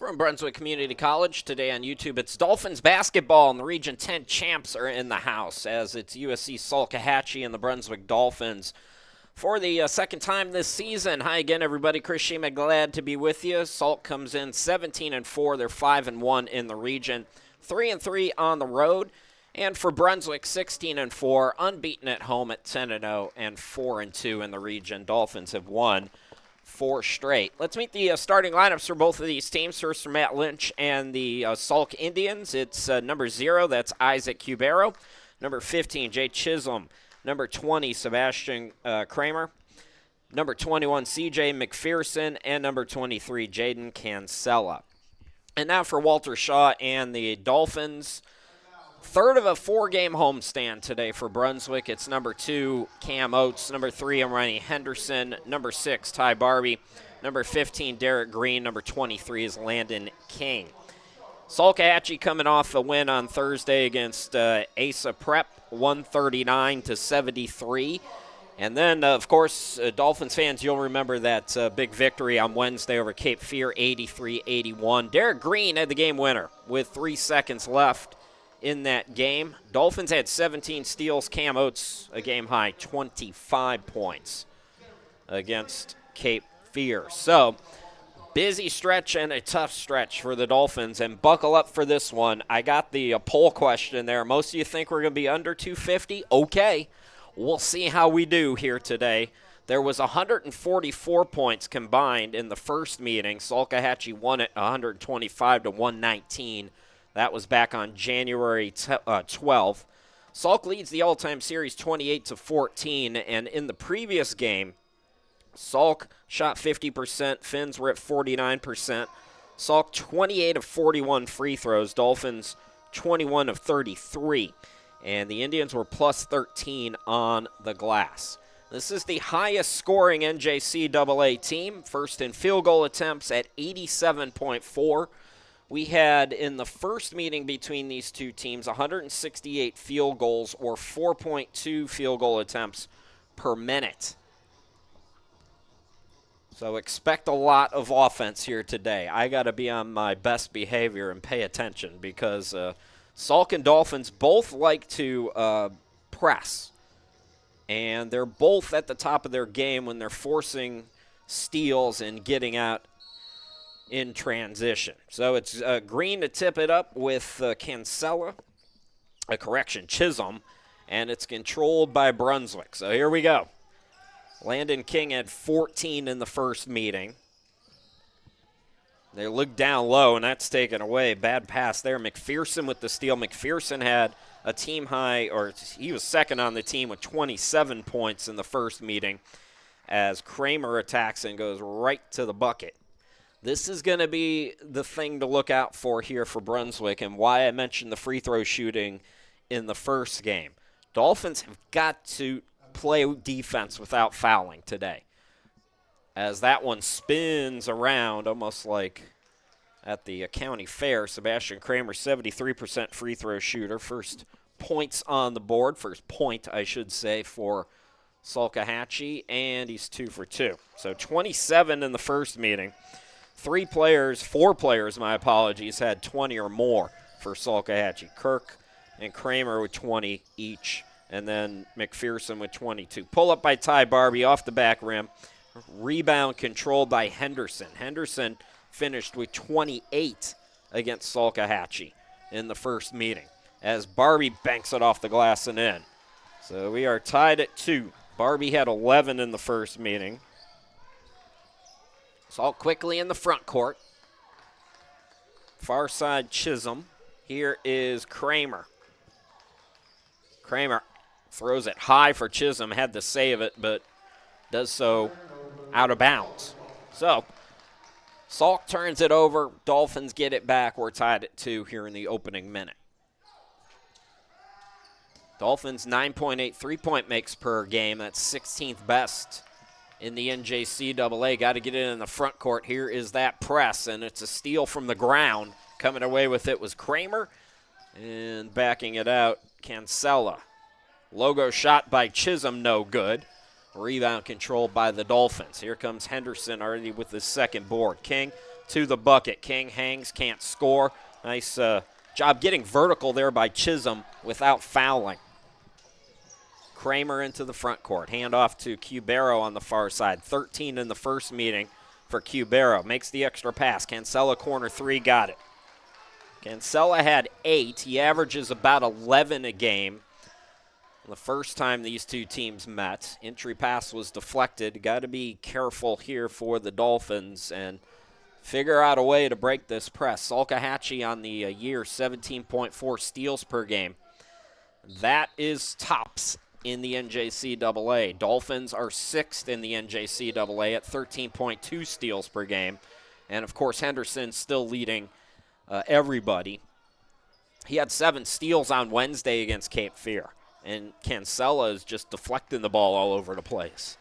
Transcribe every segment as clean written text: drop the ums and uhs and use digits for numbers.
From Brunswick Community College, today on YouTube, it's Dolphins basketball, and the Region 10 champs are in the house as it's USC Salkehatchie and the Brunswick Dolphins for the second time this season. Hi again, everybody. Chris Shima, glad to be with you. Salt comes in 17-4. They're 5-1 in the region, 3-3 on the road. And for Brunswick, 16-4, unbeaten at home at 10-0, and 4-2 in the region. Dolphins have won 4 straight. Let's meet the starting lineups for both of these teams. First for Matt Lynch and the Salk Indians. It's number 0, that's Isaac Cubero. Number 15, Jay Chisholm. Number 20, Sebastian Kramer. Number 21, CJ McPherson. And number 23, Jaden Cancella. And now for Walter Shaw and the Dolphins. Third of a 4-game homestand today for Brunswick. It's number 2, Cam Oates. Number 3, Ronnie Henderson. Number 6, Ty Barbie. Number 15, Derek Green. Number 23 is Landon King. Salkehatchie coming off a win on Thursday against Asa Prep, 139-73. And then, of course, Dolphins fans, you'll remember that big victory on Wednesday over Cape Fear, 83-81. Derek Green had the game winner with 3 seconds left in that game. Dolphins had 17 steals. Cam Oates, a game-high 25 points against Cape Fear. So, busy stretch and a tough stretch for the Dolphins, and buckle up for this one. I got the poll question there. Most of you think we're going to be under 250. Okay, we'll see how we do here today. There was 144 points combined in the first meeting. Salkehatchie won it 125-119. That was back on January 12th. Salk leads the all-time series 28-14, and in the previous game, Salk shot 50%, Finns were at 49%. Salk 28 of 41 free throws, Dolphins 21 of 33, and the Indians were plus 13 on the glass. This is the highest scoring NJCAA team, first in field goal attempts at 87.4. We had, in the first meeting between these two teams, 168 field goals, or 4.2 field goal attempts per minute. So expect a lot of offense here today. I got to be on my best behavior and pay attention because Salk and Dolphins both like to press. And they're both at the top of their game when they're forcing steals and getting out in transition. So it's Green to tip it up with Chisholm, and it's controlled by Brunswick. So here we go. Landon King had 14 in the first meeting. They looked down low, and that's taken away. Bad pass there. McPherson with the steal. McPherson had a team high, or he was second on the team with 27 points in the first meeting as Kramer attacks and goes right to the bucket. This is going to be the thing to look out for here for Brunswick, and why I mentioned the free throw shooting in the first game. Dolphins have got to play defense without fouling today, as that one spins around almost like at the county fair. Sebastian Kramer, 73% free throw shooter. First points on the board, first point, I should say, for Salkehatchie, and he's 2 for 2. So 27 in the first meeting. 4 players, my apologies, had 20 or more for Salkehatchie. Kirk and Kramer with 20 each, and then McPherson with 22. Pull up by Ty Barbie off the back rim. Rebound controlled by Henderson. Henderson finished with 28 against Salkehatchie in the first meeting as Barbie banks it off the glass and in. So we are tied at 2. Barbie had 11 in the first meeting. Salk quickly in the front court. Far side Chisholm. Here is Kramer. Kramer throws it high for Chisholm. Had to save it, but does so out of bounds. So Salk turns it over. Dolphins get it back. We're tied at 2 here in the opening minute. Dolphins 9.8 3-point makes per game. That's 16th best in the NJCAA. Got to get it in the front court. Here is that press, and it's a steal from the ground. Coming away with it was Kramer, and backing it out, Cancella. Logo shot by Chisholm, no good. Rebound controlled by the Dolphins. Here comes Henderson already with his second board. King to the bucket. King hangs, can't score. Nice job getting vertical there by Chisholm without fouling. Kramer into the front court. Handoff to Cubero on the far side. 13 in the first meeting for Cubero. Makes the extra pass. Cancella corner three, got it. Cancella had 8. He averages about 11 a game. The first time these two teams met, entry pass was deflected. Got to be careful here for the Dolphins and figure out a way to break this press. Salkehatchie on the year, 17.4 steals per game. That is tops in the NJCAA. Dolphins are 6th in the NJCAA at 13.2 steals per game. And, of course, Henderson still leading everybody. He had 7 steals on Wednesday against Cape Fear. And Cancella is just deflecting the ball all over the place.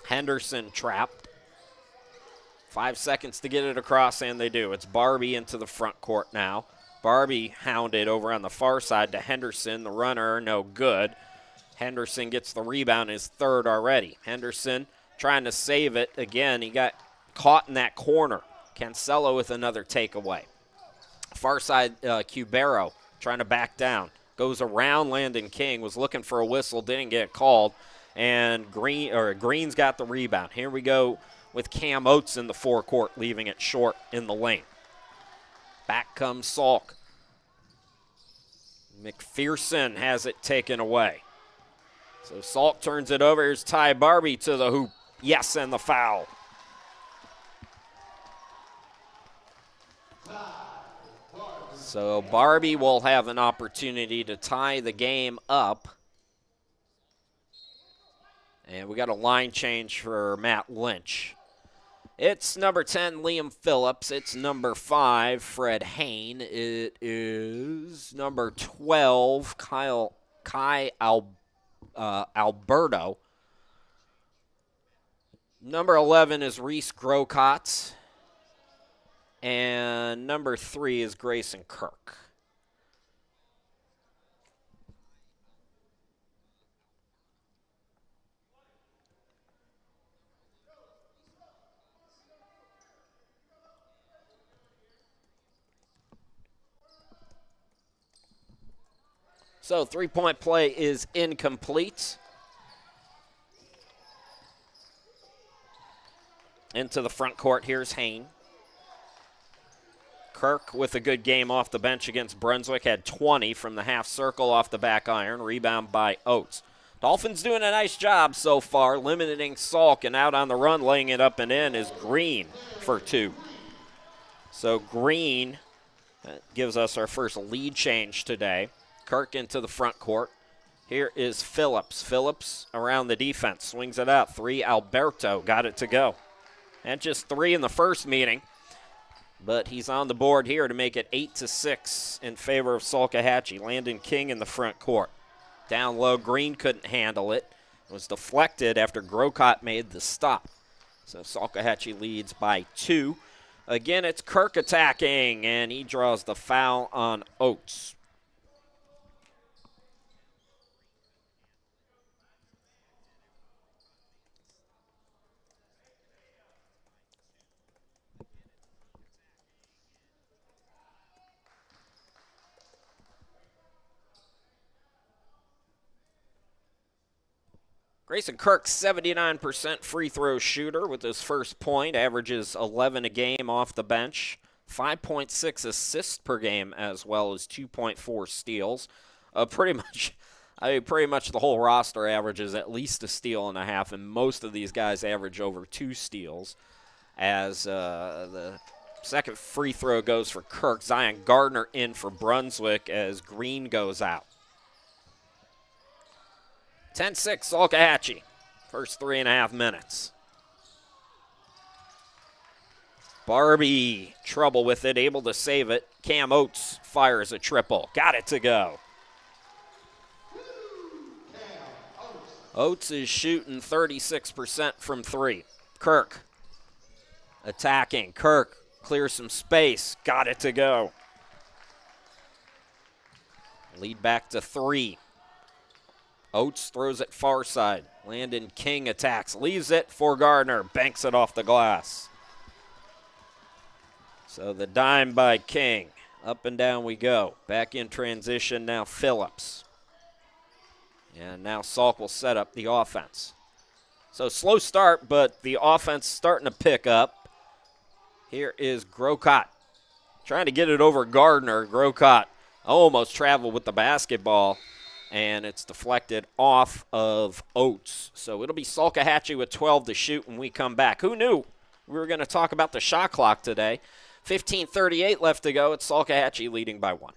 Henderson trapped. 5 seconds to get it across, and they do. It's Barbie into the front court now. Barbie hounded over on the far side to Henderson. The runner, no good. Henderson gets the rebound, his third already. Henderson trying to save it. Again, he got caught in that corner. Cancelo with another takeaway. Far side, Cubero trying to back down. Goes around Landon King, was looking for a whistle, didn't get called. And Green's got the rebound. Here we go with Cam Oates in the forecourt, leaving it short in the lane. Back comes Salk. McPherson has it taken away. So Salk turns it over. Here's Ty Barbie to the hoop. Yes, and the foul. So Barbie will have an opportunity to tie the game up. And we got a line change for Matt Lynch. It's number 10, Liam Phillips. It's number 5, Fred Hain. It is number 12, Kai Alberto. Number 11 is Reese Grocott. And number 3 is Grayson Kirk. So three-point play is incomplete. Into the front court, here's Hain. Kirk with a good game off the bench against Brunswick, had 20 from the half circle off the back iron. Rebound by Oates. Dolphins doing a nice job so far, limiting Salk, and out on the run, laying it up and in is Green for 2. So Green gives us our first lead change today. Kirk into the front court. Here is Phillips. Phillips around the defense, swings it out. 3, Alberto got it to go. And just 3 in the first meeting. But he's on the board here to make it 8-6 in favor of Salkehatchie. Landon King in the front court. Down low, Green couldn't handle it. It was deflected after Grocott made the stop. So Salkehatchie leads by 2. Again, it's Kirk attacking, and he draws the foul on Oates. Grayson Kirk, 79% free throw shooter with his first point, averages 11 a game off the bench, 5.6 assists per game as well as 2.4 steals. Pretty much the whole roster averages at least a steal and a half, and most of these guys average over 2 steals. As the second free throw goes for Kirk, Zion Gardner in for Brunswick as Green goes out. 10-6, Salkehatchie. First 3.5 minutes. Barbie, trouble with it, able to save it. Cam Oates fires a triple. Got it to go. Oates is shooting 36% from 3. Kirk attacking. Kirk clears some space. Got it to go. Lead back to 3. Oates throws it far side. Landon King attacks, leaves it for Gardner, banks it off the glass. So the dime by King. Up and down we go. Back in transition now, Phillips. And now Salk will set up the offense. So slow start, but the offense starting to pick up. Here is Grocott trying to get it over Gardner. Grocott almost traveled with the basketball, and it's deflected off of Oates. So it'll be Salkehatchie with 12 to shoot when we come back. Who knew we were going to talk about the shot clock today? 15:38 left to go. It's Salkehatchie leading by 1.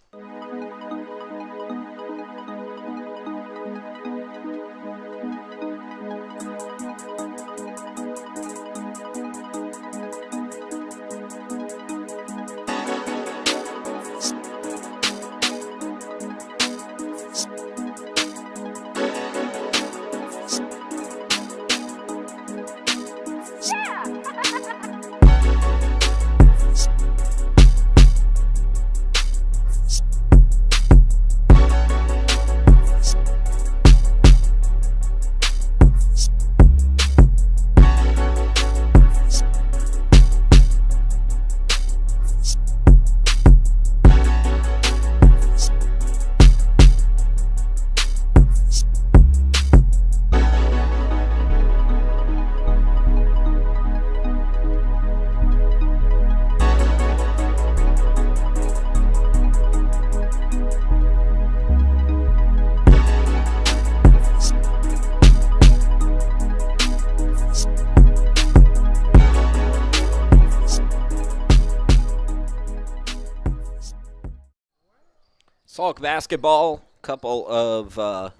Salk basketball, couple of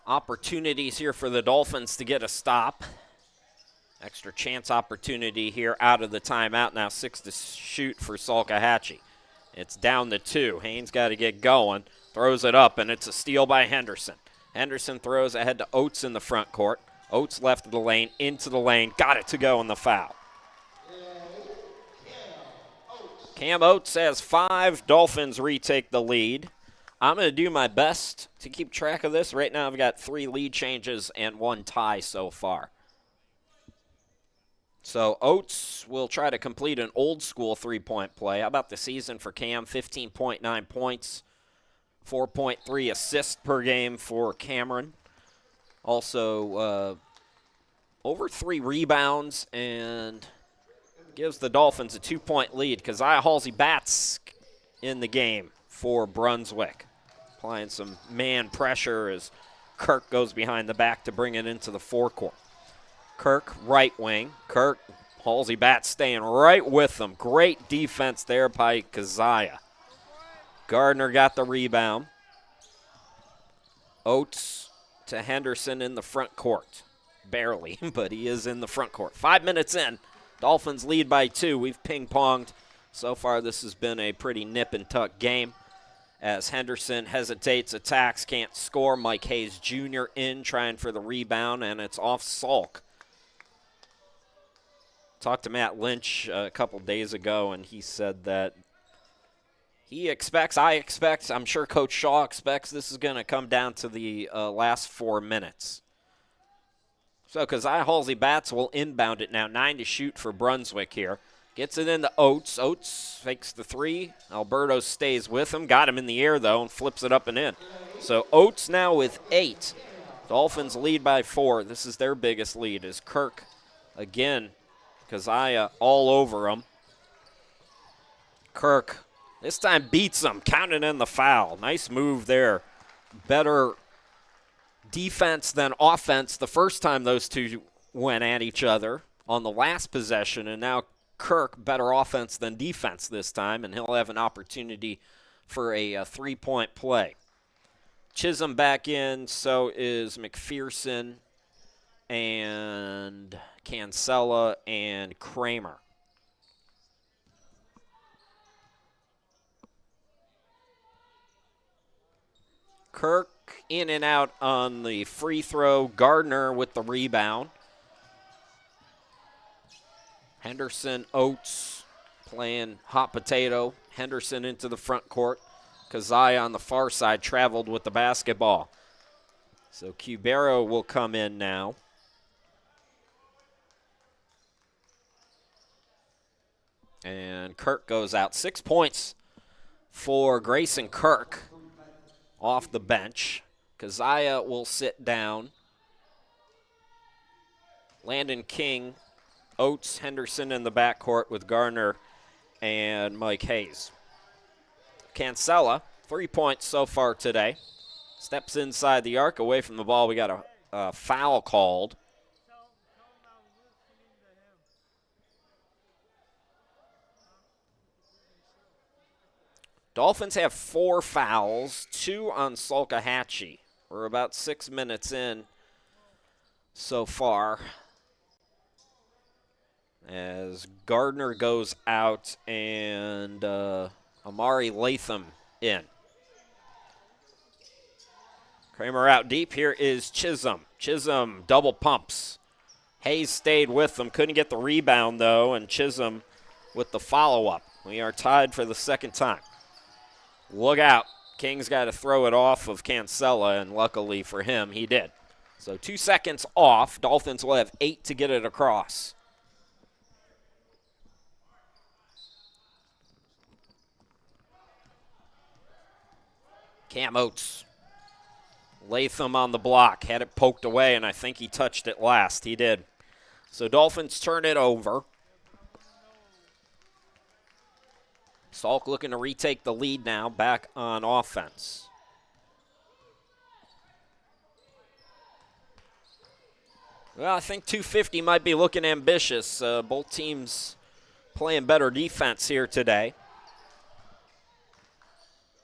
opportunities here for the Dolphins to get a stop. Extra chance opportunity here out of the timeout. Now 6 to shoot for Salkehatchie. It's down to 2. Haynes got to get going. Throws it up, and it's a steal by Henderson. Henderson throws ahead to Oates in the front court. Oates left of the lane, into the lane. Got it to go in the foul. Cam Oates has 5. Dolphins retake the lead. I'm going to do my best to keep track of this. Right now I've got 3 lead changes and 1 tie so far. So Oates will try to complete an old-school three-point play. How about the season for Cam? 15.9 points, 4.3 assists per game for Cameron. Also over 3 rebounds, and gives the Dolphins a 2-point lead. Keziah Halsey-Batts in the game for Brunswick. Applying some man pressure as Kirk goes behind the back to bring it into the forecourt. Kirk, right wing. Kirk, Halsey-Batts staying right with them. Great defense there by Keziah. Gardner got the rebound. Oates to Henderson in the front court. Barely, but he is in the front court. 5 minutes in. Dolphins lead by 2. We've ping-ponged. So far, this has been a pretty nip-and-tuck game. As Henderson hesitates, attacks, can't score. Mike Hayes Jr. in, trying for the rebound, and it's off Salk. Talked to Matt Lynch a couple days ago, and he said that he expects, I'm sure Coach Shaw expects this is going to come down to the last 4 minutes. So Keziah Halsey-Batts will inbound it now. 9 to shoot for Brunswick here. Gets it into Oates. Oates fakes the 3. Alberto stays with him. Got him in the air, though, and flips it up and in. So Oates now with 8. Dolphins lead by 4. This is their biggest lead as Kirk, again, Keziah all over him. Kirk this time beats him, counting in the foul. Nice move there. Better defense than offense the first time those two went at each other on the last possession, and now Kirk better offense than defense this time, and he'll have an opportunity for a three-point play. Chisholm back in, so is McPherson and Cancella and Kramer. Kirk in and out on the free throw. Gardner with the rebound. Henderson, Oates playing hot potato. Henderson into the front court. Kazai on the far side traveled with the basketball. So Cubero will come in now. And Kirk goes out. 6 points for Grayson Kirk off the bench. Kazaya will sit down. Landon King, Oates, Henderson in the backcourt with Gardner and Mike Hayes. Cancella, 3 points so far today. Steps inside the arc, away from the ball. We got a foul called. Dolphins have 4 fouls, 2 on Salkehatchie. We're about 6 minutes in so far, as Gardner goes out and Amari Latham in. Kramer out deep. Here is Chisholm. Chisholm double pumps. Hayes stayed with him. Couldn't get the rebound, though, and Chisholm with the follow-up. We are tied for the second time. Look out. King's got to throw it off of Cancella, and luckily for him, he did. So 2 seconds off. Dolphins will have 8 to get it across. Cam Oates. Latham on the block. Had it poked away, and I think he touched it last. He did. So Dolphins turn it over. Salk looking to retake the lead now, back on offense. Well, I think 250 might be looking ambitious. Both teams playing better defense here today.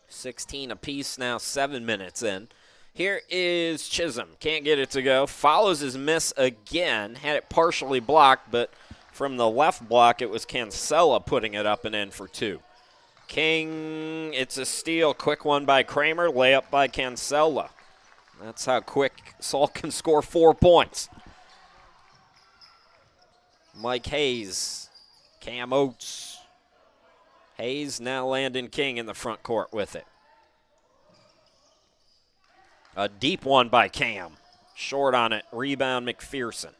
16 apiece now, 7 minutes in. Here is Chisholm. Can't get it to go. Follows his miss again. Had it partially blocked, but from the left block, it was Cancella putting it up and in for 2. King, it's a steal. Quick one by Kramer. Layup by Cancella. That's how quick Salk can score 4 points. Mike Hayes. Cam Oates. Hayes, now Landon King in the front court with it. A deep one by Cam. Short on it. Rebound McPherson.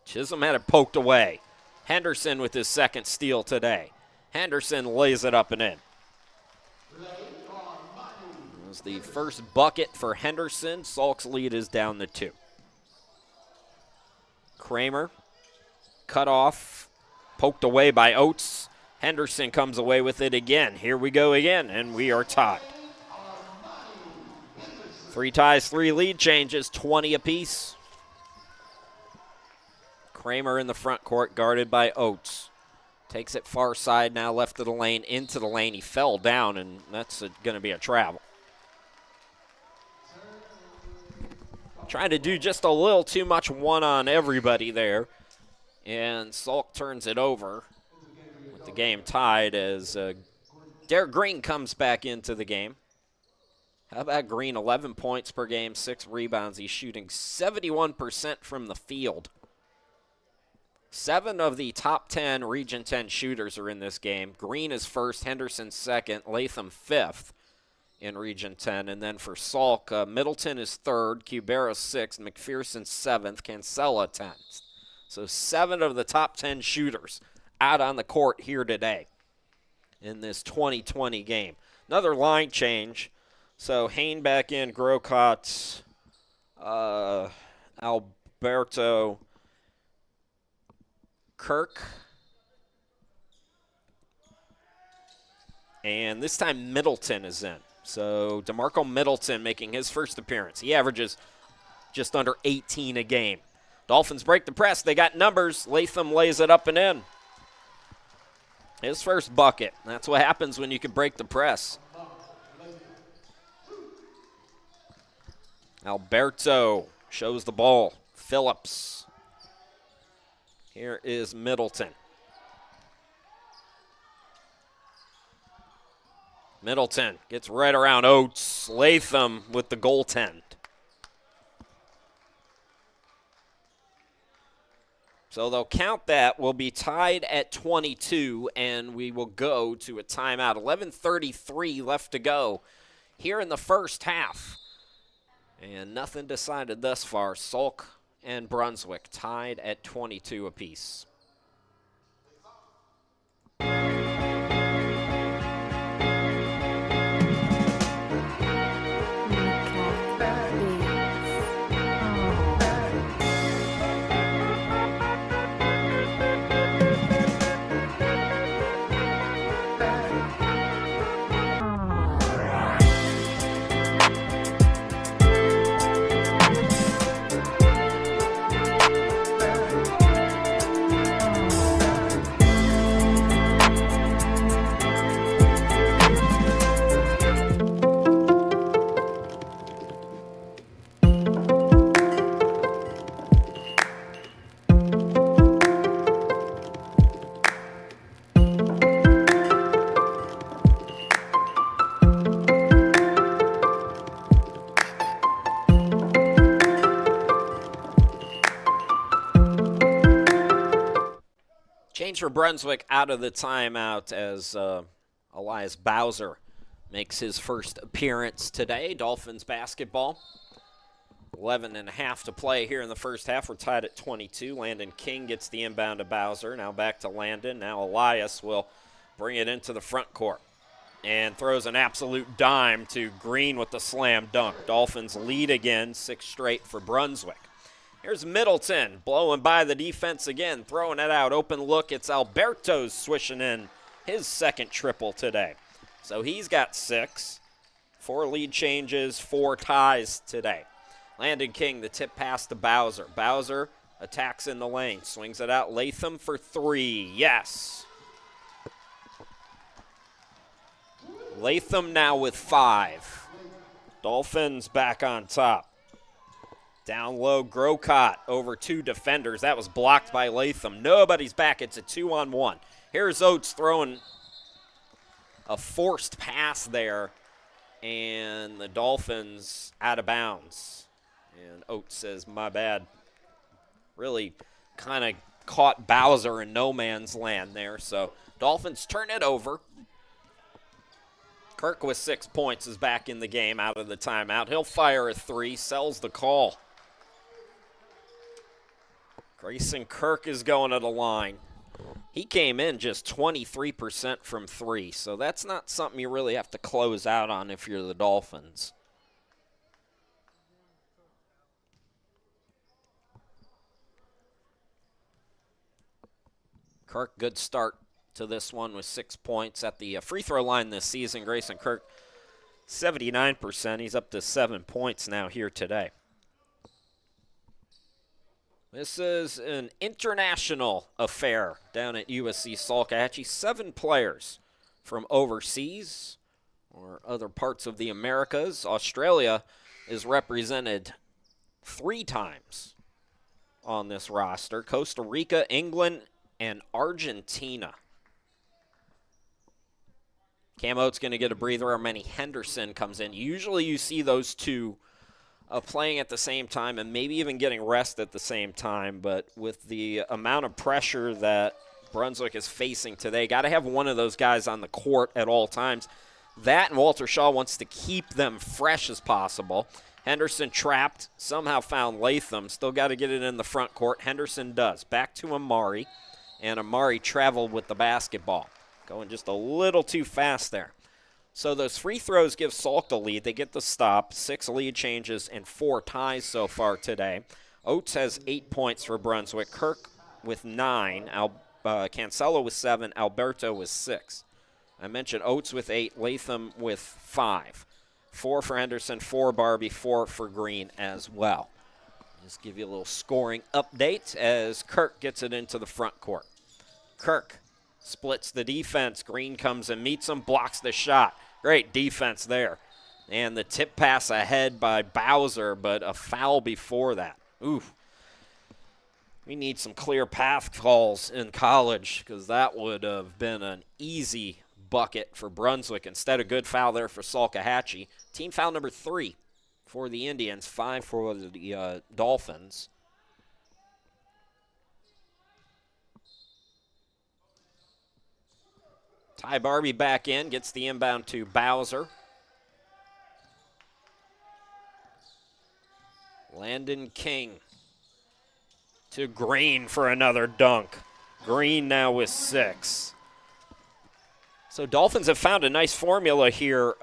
Chisholm had it poked away. Henderson with his second steal today. Henderson lays it up and in. It was the first bucket for Henderson. Salk's lead is down to 2. Kramer, cut off, poked away by Oates. Henderson comes away with it again. Here we go again, and we are tied. 3 ties, 3 lead changes, 20 apiece. Kramer in the front court, guarded by Oates. Takes it far side, now left of the lane, into the lane. He fell down, and that's going to be a travel. Trying to do just a little too much one on everybody there. And Salk turns it over with the game tied as Derek Green comes back into the game. How about Green? 11 points per game, 6 rebounds. He's shooting 71% from the field. 7 of the top 10 Region 10 shooters are in this game. Green is first, Henderson second, Latham fifth in Region 10. And then for Salk, Middleton is third, Cubera sixth, McPherson seventh, Cancella 10th. So 7 of the top 10 shooters out on the court here today in this 2020 game. Another line change. So Hain back in, Grocott, Alberto, Kirk, and this time Middleton is in. So DeMarco Middleton making his first appearance. He averages just under 18 a game. Dolphins break the press. They got numbers. Latham lays it up and in. His first bucket. That's what happens when you can break the press. Alberto shows the ball. Phillips. Here is Middleton. Middleton gets right around Oates. Latham with the goaltend. So they'll count that. We'll be tied at 22, and we will go to a timeout. 11:33 left to go here in the first half. And nothing decided thus far. Salk and Brunswick tied at 22 apiece. Change for Brunswick out of the timeout as Elias Bowser makes his first appearance today. Dolphins basketball. 11.5 to play here in the first half. We're tied at 22. Landon King gets the inbound to Bowser. Now back to Landon. Now Elias will bring it into the front court and throws an absolute dime to Green with the slam dunk. Dolphins lead again, 6 straight for Brunswick. Here's Middleton blowing by the defense again, throwing it out. Open look. It's Alberto's swishing in his second triple today. So he's got 6. 4 lead changes, 4 ties today. Landon King, the tip pass to Bowser. Bowser attacks in the lane, swings it out. Latham for 3. Yes. Latham now with 5. Dolphins back on top. Down low, Grocott over 2 defenders. That was blocked by Latham. Nobody's back. It's a 2-on-1. Here's Oates throwing a forced pass there, and the Dolphins out of bounds. And Oates says, my bad. Really kind of caught Bowser in no man's land there. So Dolphins turn it over. Kirk with 6 points is back in the game out of the timeout. He'll fire a 3, sells the call. Grayson Kirk is going to the line. He came in just 23% from 3, so that's not something you really have to close out on if you're the Dolphins. Kirk, good start to this one with 6 points at the free throw line this season. Grayson Kirk, 79%. He's up to 7 points now here today. This is an international affair down at USC Salkehatchie. 7 players from overseas or other parts of the Americas. Australia is represented 3 times on this roster. Costa Rica, England, and Argentina. Cam Oates going to get a breather. Armeni Henderson comes in. Usually you see those two playing at the same time and maybe even getting rest at the same time, but with the amount of pressure that Brunswick is facing today, got to have one of those guys on the court at all times. That and Walter Shaw wants to keep them fresh as possible. Henderson trapped, somehow found Latham, still got to get it in the front court. Henderson does. Back to Amari, and Amari traveled with the basketball. Going just a little too fast there. So those free throws give Salk the lead. They get the stop. 6 lead changes and 4 ties so far today. Oates has 8 points for Brunswick. Kirk with 9. Cancelo with 7. Alberto with 6. I mentioned Oates with 8. Latham with 5. 4 for Henderson, 4 Barbie, 4 for Green as well. Just give you a little scoring update as Kirk gets it into the front court. Kirk splits the defense. Green comes and meets him, blocks the shot. Great defense there. And the tip pass ahead by Bowser, but a foul before that. Oof. We need some clear path calls in college because that would have been an easy bucket for Brunswick. Instead, a good foul there for Salkehatchie. Team foul number 3 for the Indians, 5 for the Dolphins. Ty Barbie back in, gets the inbound to Bowser. Landon King to Green for another dunk. Green now with 6. So Dolphins have found a nice formula here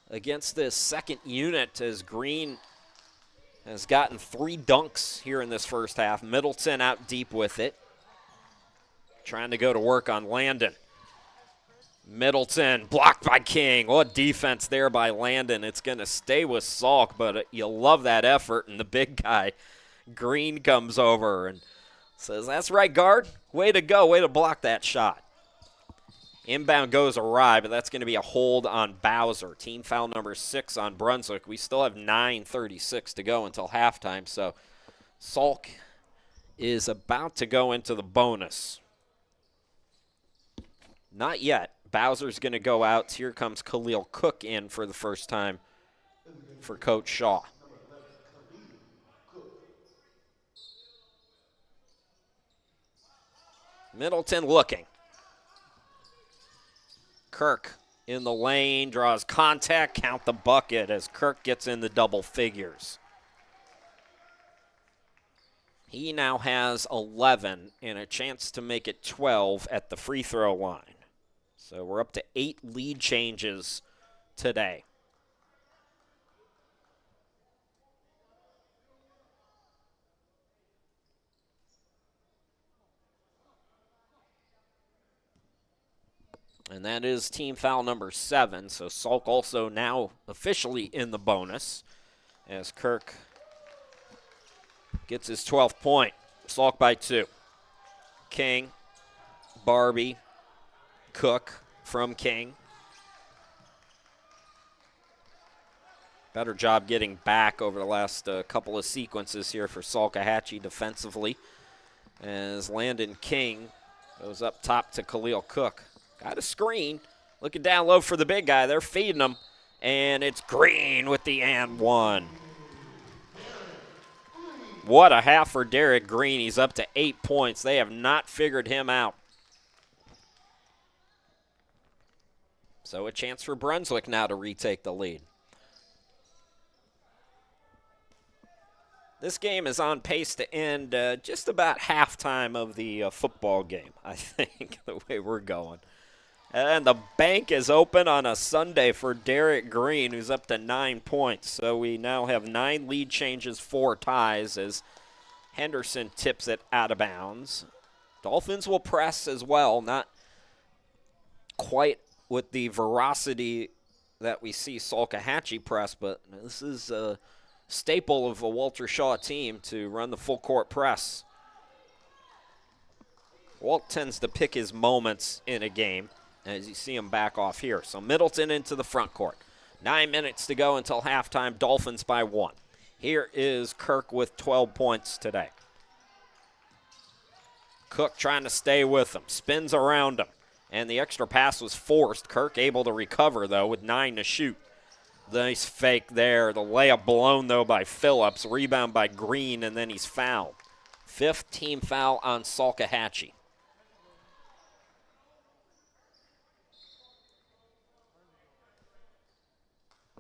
against this second unit, as Green has gotten 3 dunks here in this first half. Middleton out deep with it, trying to go to work on Landon. Middleton blocked by King. What defense there by Landon. It's going to stay with Salk, but you'll love that effort. And the big guy, Green, comes over and says, "That's right, guard. Way to go. Way to block that shot." Inbound goes awry, but that's going to be a hold on Bowser. Team foul number 6 on Brunswick. We still have 9:36 to go until halftime, so Salk is about to go into the bonus. Not yet. Bowser's going to go out. Here comes Khalil Cook in for the first time for Coach Shaw. Middleton looking. Kirk in the lane, draws contact, count the bucket as Kirk gets in the double figures. He now has 11 and a chance to make it 12 at the free throw line. So we're up to 8 lead changes today. And that is team foul number 7. So Salk also now officially in the bonus as Kirk gets his 12th point. Salk by 2. King, Barbie, Cook from King. Better job getting back over the last couple of sequences here for Salkehatchie defensively, as Landon King goes up top to Khalil Cook. Got a screen. Looking down low for the big guy. They're feeding him. And it's Green with the and 1. What a half for Derek Green. He's up to 8 points. They have not figured him out. So a chance for Brunswick now to retake the lead. This game is on pace to end just about halftime of the football game, I think, the way we're going. And the bank is open on a Sunday for Derek Green, who's up to 9 points. So we now have 9 lead changes, 4 ties, as Henderson tips it out of bounds. Dolphins will press as well, not quite with the veracity that we see Salkehatchie press, but this is a staple of a Walter Shaw team to run the full court press. Walt tends to pick his moments in a game, as you see him back off here. So Middleton into the front court. 9 minutes to go until halftime. Dolphins by 1. Here is Kirk with 12 points today. Cook trying to stay with him. Spins around him. And the extra pass was forced. Kirk able to recover, though, with 9 to shoot. Nice fake there. The layup blown, though, by Phillips. Rebound by Green, and then he's fouled. 5th team foul on Salkehatchie.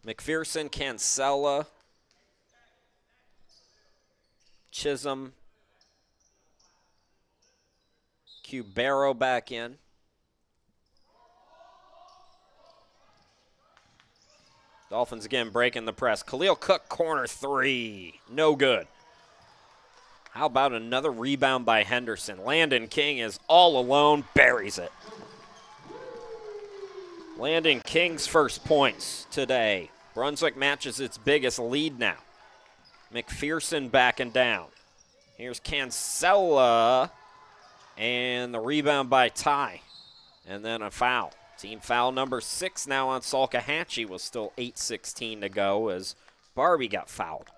McPherson, Cancella, Chisholm, Cubero back in. Dolphins again breaking the press. Khalil Cook, corner 3. No good. How about another rebound by Henderson? Landon King is all alone, buries it. Landon King's first points today. Brunswick matches its biggest lead now. McPherson backing down. Here's Cancella. And the rebound by Ty. And then a foul. Team foul number 6 now on Salkehatchie, with still 8:16 to go as Barbie got fouled.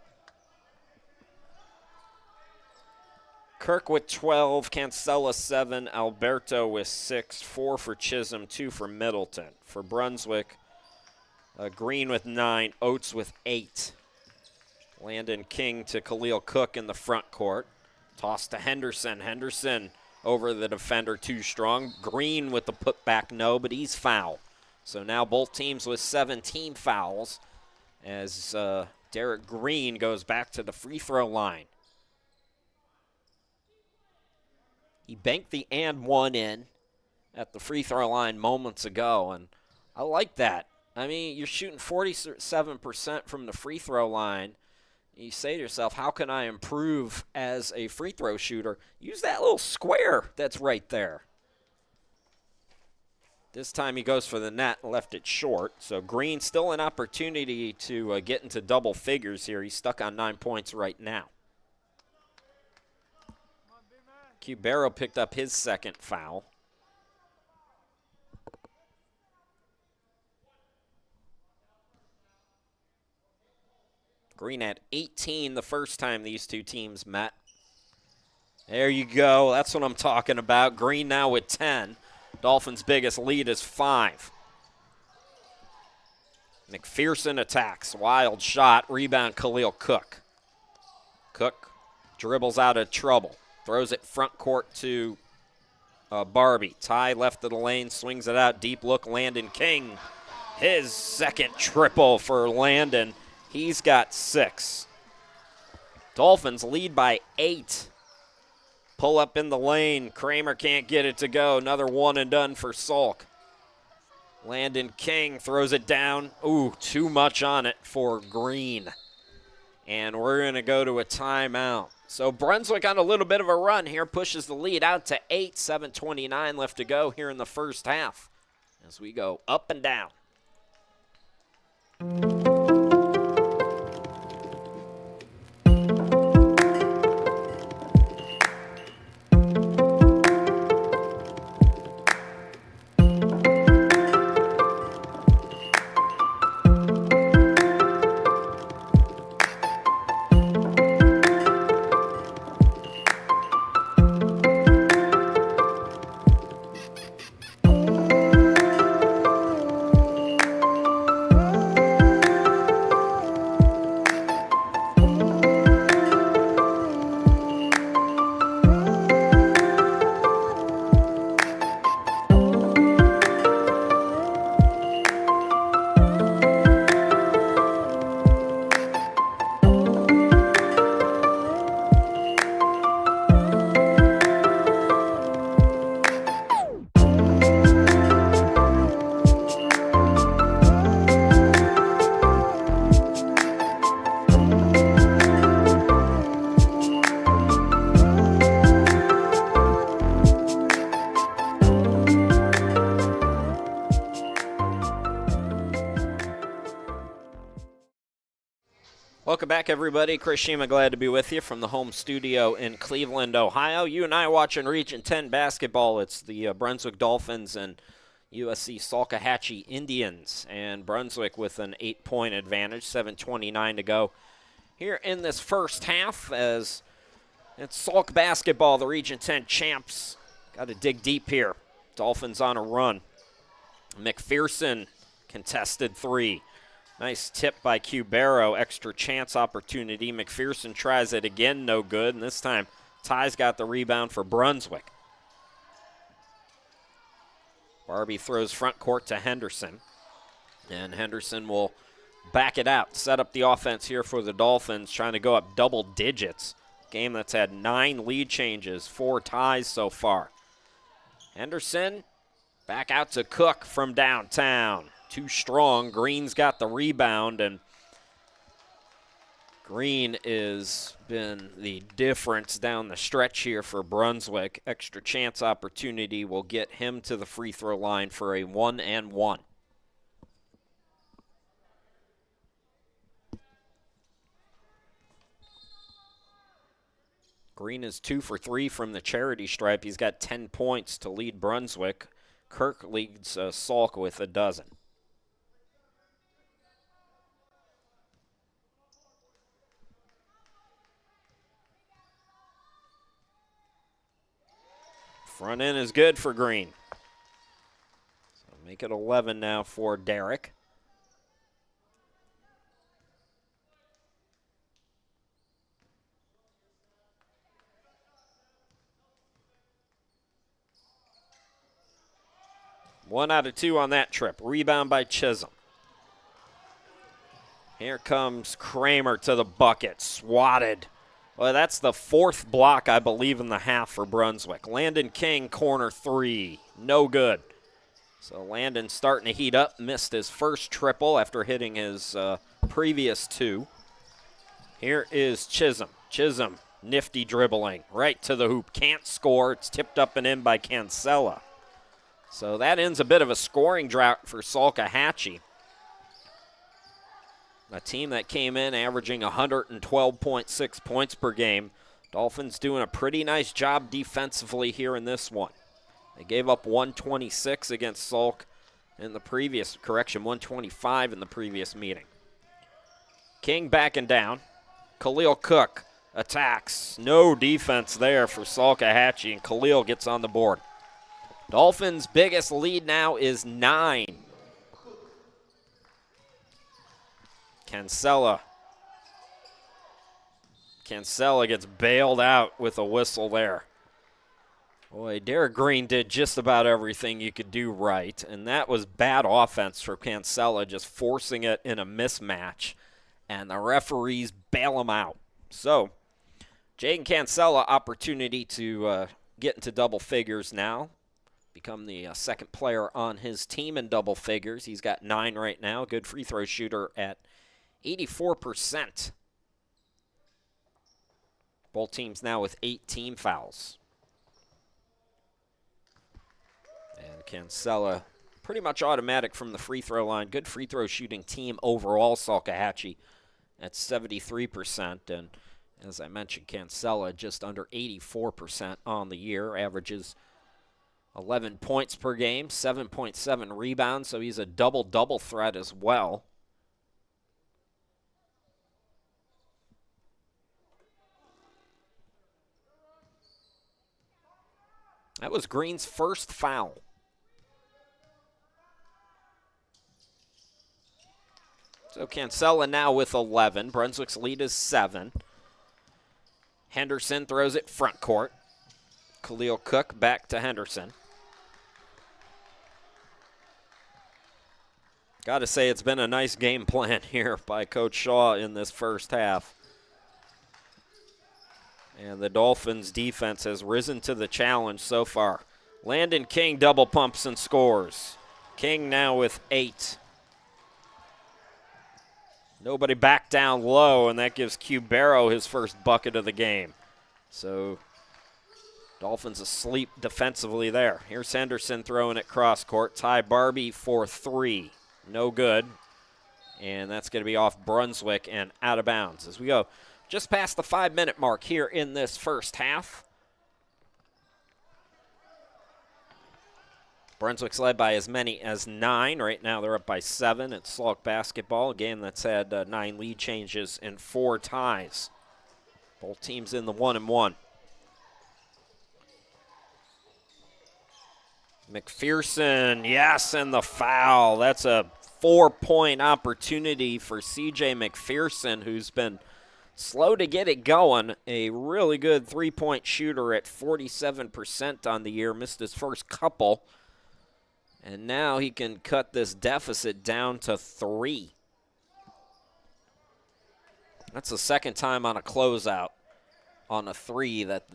Kirk with 12, Cancella 7, Alberto with 6, 4 for Chisholm, 2 for Middleton. For Brunswick, Green with 9, Oates with 8. Landon King to Khalil Cook in the front court. Toss to Henderson. Henderson over the defender too strong. Green with the putback, no, but he's foul. So now both teams with 17 fouls as Derek Green goes back to the free throw line. He banked the and one in at the free throw line moments ago, and I like that. I mean, you're shooting 47% from the free throw line. You say to yourself, how can I improve as a free throw shooter? Use that little square that's right there. This time he goes for the net and left it short. So Green still an opportunity to get into double figures here. He's stuck on 9 points right now. Cubero picked up his second foul. Green had 18 the first time these two teams met. There you go. That's what I'm talking about. Green now with 10. Dolphins' biggest lead is 5. McPherson attacks. Wild shot. Rebound, Khalil Cook. Cook dribbles out of trouble. Throws it front court to Barbie. Ty left of the lane. Swings it out. Deep look. Landon King. His second triple for Landon. He's got 6. Dolphins lead by 8. Pull up in the lane. Kramer can't get it to go. Another one and done for Salk. Landon King throws it down. Ooh, too much on it for Green. And we're going to go to a timeout. So Brunswick on a little bit of a run here, pushes the lead out to 8. 7:29 left to go here in the first half as we go up and down. Welcome back, everybody. Chris Shima, glad to be with you from the home studio in Cleveland, Ohio. You and I watching Region 10 basketball. It's the Brunswick Dolphins and USC Salkehatchie Indians. And Brunswick with an 8-point advantage, 7:29 to go here in this first half as it's Salk basketball, the Region 10 champs. Got to dig deep here. Dolphins on a run. McPherson contested 3. Nice tip by Cubero, extra chance opportunity. McPherson tries it again, no good, and this time Ty's got the rebound for Brunswick. Barbie throws front court to Henderson, and Henderson will back it out, set up the offense here for the Dolphins, trying to go up double digits. Game that's had 9 lead changes, 4 ties so far. Henderson back out to Cook from downtown. Too strong. Green's got the rebound, and Green has been the difference down the stretch here for Brunswick. Extra chance opportunity will get him to the free throw line for a 1-and-1. Green is 2 for 3 from the charity stripe. He's got 10 points to lead Brunswick. Kirk leads Salk with a dozen. Front end is good for Green. So make it 11 now for Derek. 1 out of 2 on that trip. Rebound by Chisholm. Here comes Kramer to the bucket. Swatted. Well, that's the 4th block, I believe, in the half for Brunswick. Landon King, corner 3. No good. So Landon starting to heat up. Missed his first triple after hitting his previous 2. Here is Chisholm. Chisholm, nifty dribbling. Right to the hoop. Can't score. It's tipped up and in by Cancella. So that ends a bit of a scoring drought for Salkehatchie. A team that came in averaging 112.6 points per game. Dolphins doing a pretty nice job defensively here in this one. They gave up 126 against Salk in the previous, 125 in the previous meeting. King backing down. Khalil Cook attacks. No defense there for Salkehatchie, and Khalil gets on the board. Dolphins' biggest lead now is 9. Cancella gets bailed out with a whistle there. Boy, Derek Green did just about everything you could do right, and that was bad offense for Cancella, just forcing it in a mismatch, and the referees bail him out. So, Jaden Cancella, opportunity to get into double figures now, become the second player on his team in double figures. He's got 9 right now, good free throw shooter at 84%. Both teams now with 8 team fouls. And Cancella pretty much automatic from the free throw line. Good free throw shooting team overall, Salkehatchie at 73%. And as I mentioned, Cancella just under 84% on the year. Averages 11 points per game, 7.7 rebounds. So he's a double-double threat as well. That was Green's first foul. So Cancella now with 11. Brunswick's lead is 7. Henderson throws it front court. Khalil Cook back to Henderson. Got to say, it's been a nice game plan here by Coach Shaw in this first half. And the Dolphins' defense has risen to the challenge so far. Landon King double pumps and scores. King now with 8. Nobody back down low, and that gives Q Barrow his first bucket of the game. So Dolphins asleep defensively there. Here's Henderson throwing it cross court. Ty Barbie for 3. No good. And that's going to be off Brunswick and out of bounds as we go just past the 5-minute mark here in this first half. Brunswick's led by as many as 9. Right now they're up by 7. It's Salk basketball, a game that's had 9 lead changes and 4 ties. Both teams in the 1-1. McPherson, yes, and the foul. That's a 4-point opportunity for C.J. McPherson, who's been slow to get it going. A really good 3-point shooter at 47% on the year. Missed his first couple. And now he can cut this deficit down to 3. That's the second time on a closeout on a 3 that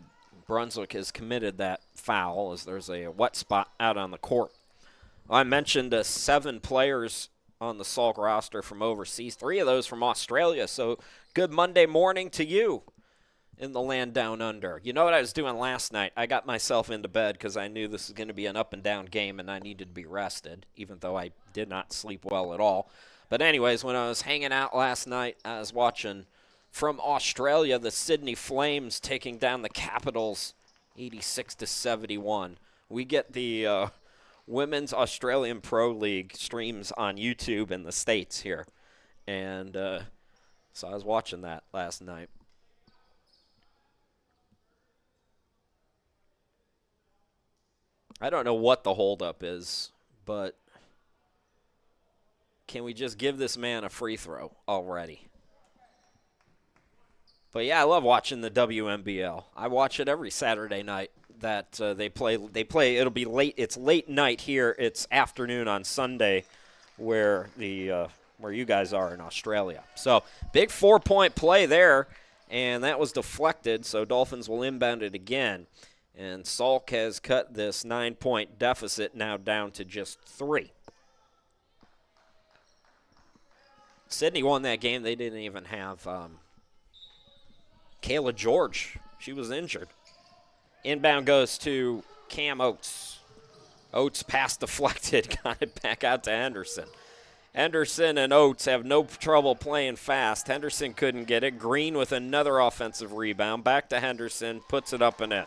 Brunswick has committed that foul, as there's a wet spot out on the court. I mentioned 7 players on the Salk roster from overseas, 3 of those from Australia. So good Monday morning to you in the land down under. You know what I was doing last night? I got myself into bed because I knew this was going to be an up-and-down game and I needed to be rested, even though I did not sleep well at all. But anyways, when I was hanging out last night, I was watching from Australia the Sydney Flames taking down the Capitals 86-71. We get the Women's Australian Pro League streams on YouTube in the States here. And so I was watching that last night. I don't know what the holdup is, but can we just give this man a free throw already? But yeah, I love watching the WNBL. I watch it every Saturday night. that they play. It'll be late. It's late night here. It's afternoon on Sunday, where you guys are in Australia. So big 4-point play there, and that was deflected. So Dolphins will inbound it again, and Salk has cut this 9-point deficit now down to just 3. Sydney won that game. They didn't even have Kayla George. She was injured. Inbound goes to Cam Oates. Oates pass deflected, got it back out to Henderson. Henderson and Oates have no trouble playing fast. Henderson couldn't get it. Green with another offensive rebound. Back to Henderson, puts it up and in.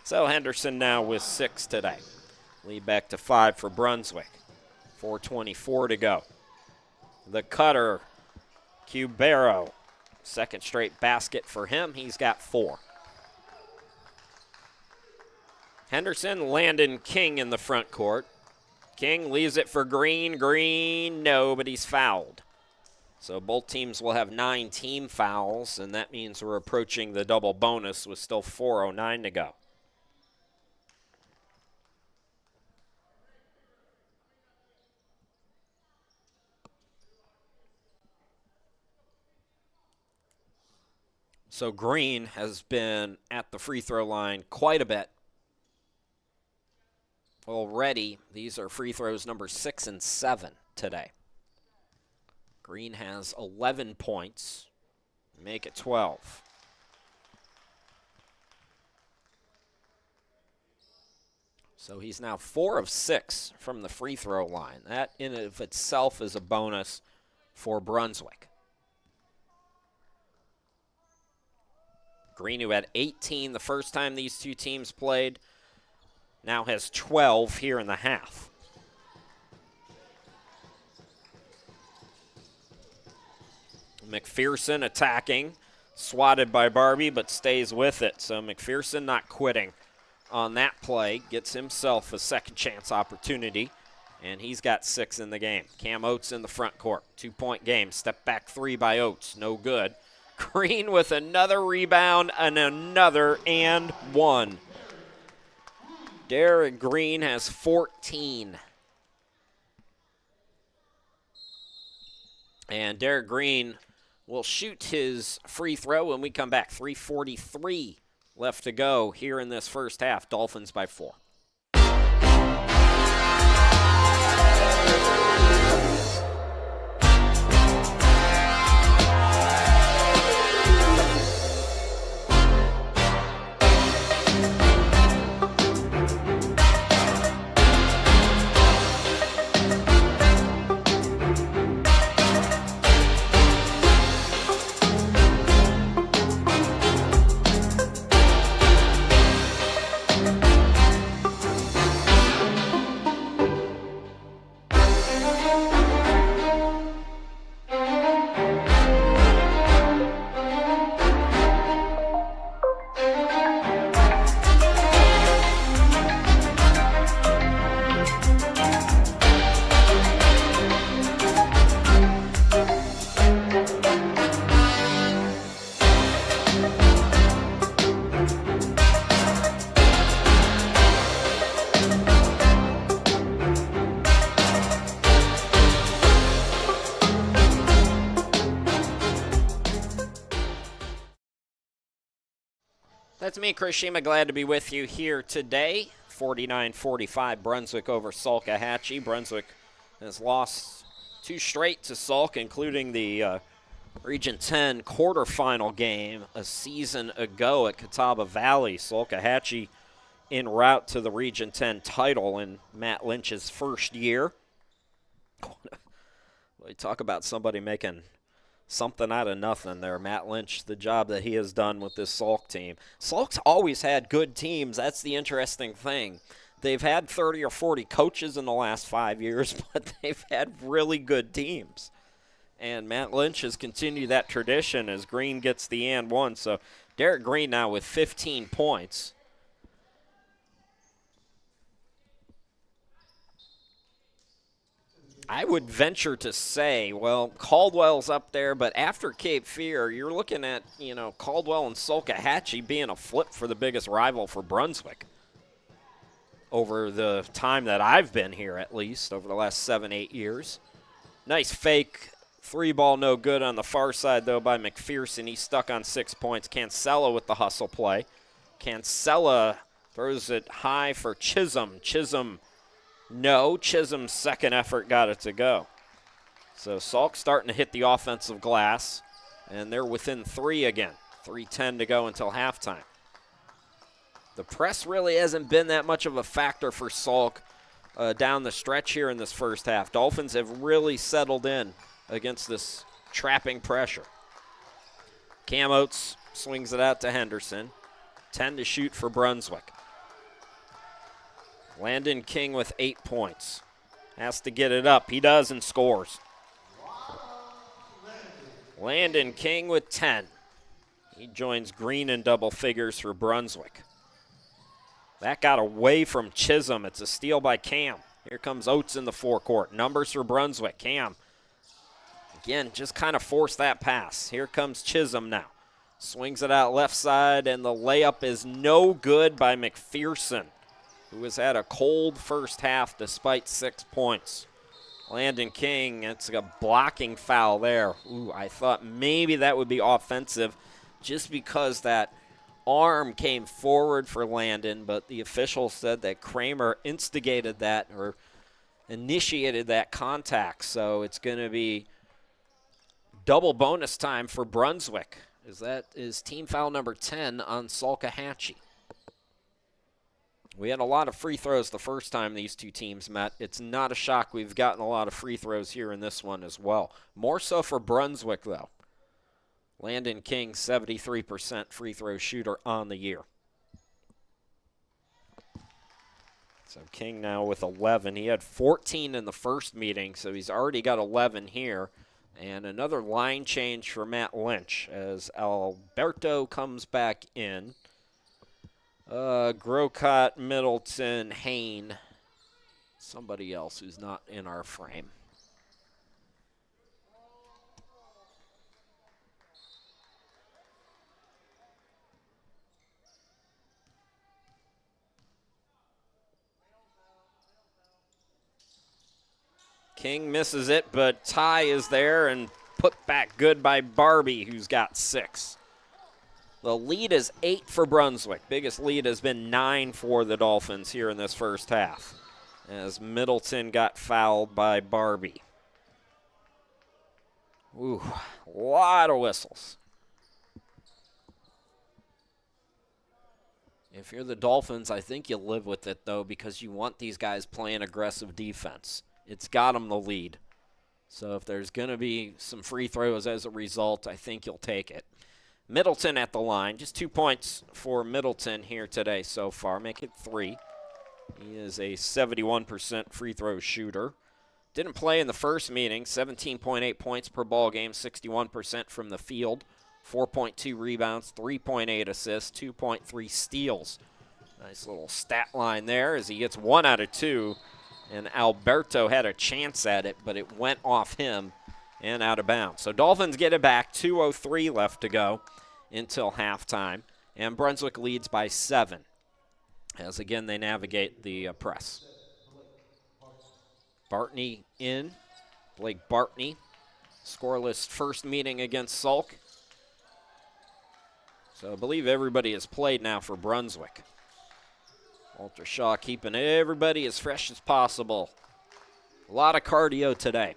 So Henderson now with 6 today. Lead back to 5 for Brunswick. 4:24 to go. The cutter, Cubero. Second straight basket for him. He's got 4. Henderson, Landon King in the front court. King leaves it for Green. Green, no, but he's fouled. So both teams will have 9 team fouls, and that means we're approaching the double bonus with still 4:09 to go. So Green has been at the free throw line quite a bit already. These are free throws number 6 and 7 today. Green has 11 points. Make it 12. So he's now 4 of 6 from the free throw line. That in and of itself is a bonus for Brunswick. Green, who had 18 the first time these two teams played, now has 12 here in the half. McPherson attacking, swatted by Barbie, but stays with it. So McPherson not quitting on that play, gets himself a second chance opportunity, and he's got 6 in the game. Cam Oates in the front court, 2-point game. Step back 3 by Oates, no good. Green with another rebound and another and 1. Derek Green has 14. And Derek Green will shoot his free throw when we come back. 3:43 left to go here in this first half. Dolphins by 4. That's me, Chris Shima. Glad to be with you here today. 49-45, Brunswick over Salkehatchie. Brunswick has lost 2 straight to Salk, including the Region 10 quarterfinal game a season ago at Catawba Valley. Salkehatchie en route to the Region 10 title in Matt Lynch's first year. We talk about somebody making something out of nothing there. Matt Lynch, the job that he has done with this Salk team. Salk's always had good teams. That's the interesting thing. They've had 30 or 40 coaches in the last 5 years, but they've had really good teams. And Matt Lynch has continued that tradition as Green gets the and 1. So Derek Green now with 15 points. I would venture to say, well, Caldwell's up there, but after Cape Fear, you're looking at, Caldwell and Salkehatchie being a flip for the biggest rival for Brunswick. over the time that I've been here, at least, over the last 7, 8 years. Nice fake. 3-ball no good on the far side, though, by McPherson. He's stuck on 6 points. Cancella with the hustle play. Cancella throws it high for Chisholm. Chisholm, no. Chisholm's second effort got it to go. So Salk starting to hit the offensive glass, and they're within 3 again. 3:10 to go until halftime. The press really hasn't been that much of a factor for Salk down the stretch here in this first half. Dolphins have really settled in against this trapping pressure. Cam Oates swings it out to Henderson. 10 to shoot for Brunswick. Landon King with 8 points. Has to get it up. He does and scores. Landon King with 10. He joins Green in double figures for Brunswick. That got away from Chisholm. It's a steal by Cam. Here comes Oates in the forecourt. Numbers for Brunswick. Cam, again, just kind of forced that pass. Here comes Chisholm now. Swings it out left side, and the layup is no good by McPherson, who has had a cold first half despite 6 points. Landon King, it's a blocking foul there. Ooh, I thought maybe that would be offensive just because that arm came forward for Landon, but the official said that Kramer instigated that or initiated that contact, so it's going to be double bonus time for Brunswick, as that is team foul number 10 on Salkehatchie. We had a lot of free throws the first time these two teams met. It's not a shock we've gotten a lot of free throws here in this one as well. More so for Brunswick, though. Landon King, 73% free throw shooter on the year. So King now with 11. He had 14 in the first meeting, so he's already got 11 here. And another line change for Matt Lynch as Alberto comes back in. Grocott, Middleton, Hain, somebody else who's not in our frame. King misses it, but Ty is there and put back good by Barbie, who's got 6. The lead is 8 for Brunswick. Biggest lead has been 9 for the Dolphins here in this first half, as Middleton got fouled by Barbie. Ooh, a lot of whistles. If you're the Dolphins, I think you live with it, though, because you want these guys playing aggressive defense. It's got them the lead. So if there's going to be some free throws as a result, I think you'll take it. Middleton at the line. Just 2 points for Middleton here today so far. Make it 3. He is a 71% free throw shooter. Didn't play in the first meeting. 17.8 points per ball game, 61% from the field. 4.2 rebounds, 3.8 assists, 2.3 steals. Nice little stat line there as he gets 1 out of 2. And Alberto had a chance at it, but it went off him and out of bounds. So Dolphins get it back. 2:03 left to go until halftime. And Brunswick leads by 7 as, again, they navigate the press. Bartney in. Blake Bartney, scoreless first meeting against Salk. So I believe everybody has played now for Brunswick. Walter Shaw keeping everybody as fresh as possible. A lot of cardio today.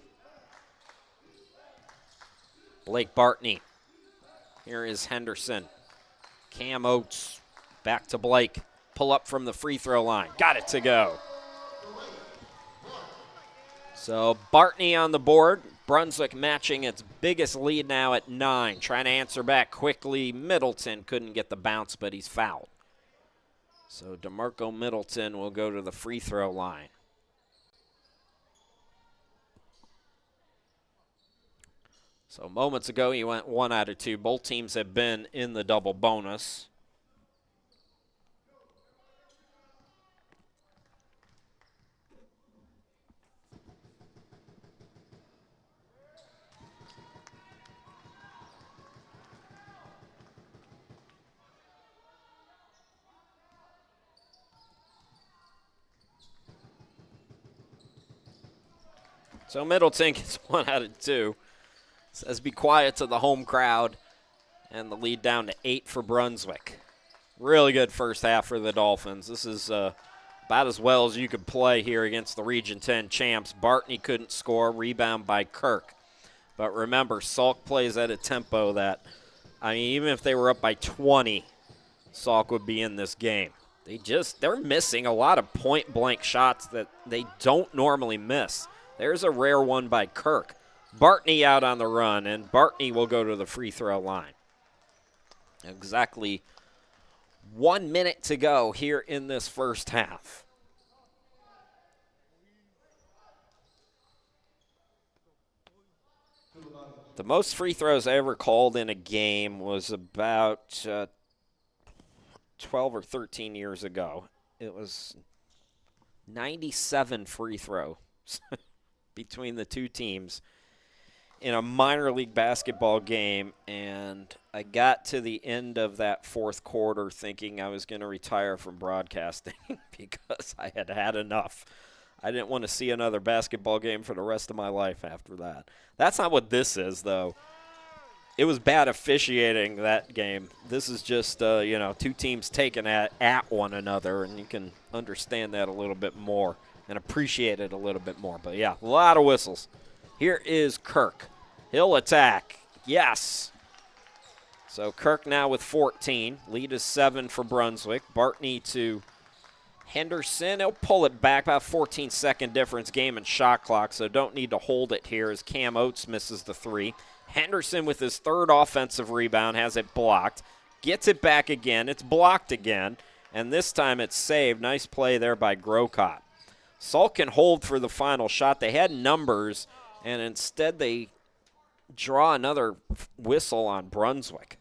Blake Bartney. Here is Henderson. Cam Oates. Back to Blake. Pull up from the free throw line. Got it to go. So Bartney on the board. Brunswick matching its biggest lead now at 9. Trying to answer back quickly. Middleton couldn't get the bounce, but he's fouled. So DeMarco Middleton will go to the free throw line. So moments ago, he went 1 out of 2. Both teams have been in the double bonus. So Middleton gets 1 out of 2. Says be quiet to the home crowd. And the lead down to 8 for Brunswick. Really good first half for the Dolphins. This is about as well as you could play here against the Region 10 champs. Bartney couldn't score. Rebound by Kirk. But remember, Salk plays at a tempo that, I mean, even if they were up by 20, Salk would be in this game. They're missing a lot of point-blank shots that they don't normally miss. There's a rare one by Kirk. Bartney out on the run, and Bartney will go to the free throw line. Exactly 1 minute to go here in this first half. The most free throws I ever called in a game was about 12 or 13 years ago. It was 97 free throws between the two teams in a minor league basketball game, and I got to the end of that fourth quarter thinking I was going to retire from broadcasting because I had had enough. I didn't want to see another basketball game for the rest of my life after that. That's not what this is, though. It was bad officiating that game. This is just, two teams taking at one another, and you can understand that a little bit more and appreciate it a little bit more. But, yeah, a lot of whistles. Here is Kirk. He'll attack. Yes. So Kirk now with 14. Lead is 7 for Brunswick. Bartney to Henderson. He'll pull it back. About 14-second difference game and shot clock, so don't need to hold it here as Cam Oates misses the 3. Henderson with his third offensive rebound has it blocked. Gets it back again. It's blocked again, and this time it's saved. Nice play there by Grocott. Salk can hold for the final shot. They had numbers, and instead they draw another whistle on Brunswick.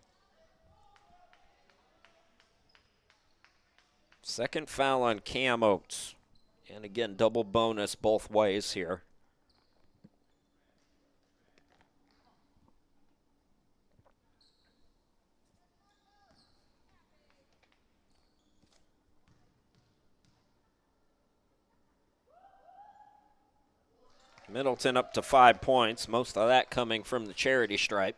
Second foul on Cam Oates. And again, double bonus both ways here. Middleton up to 5 points, most of that coming from the charity stripe.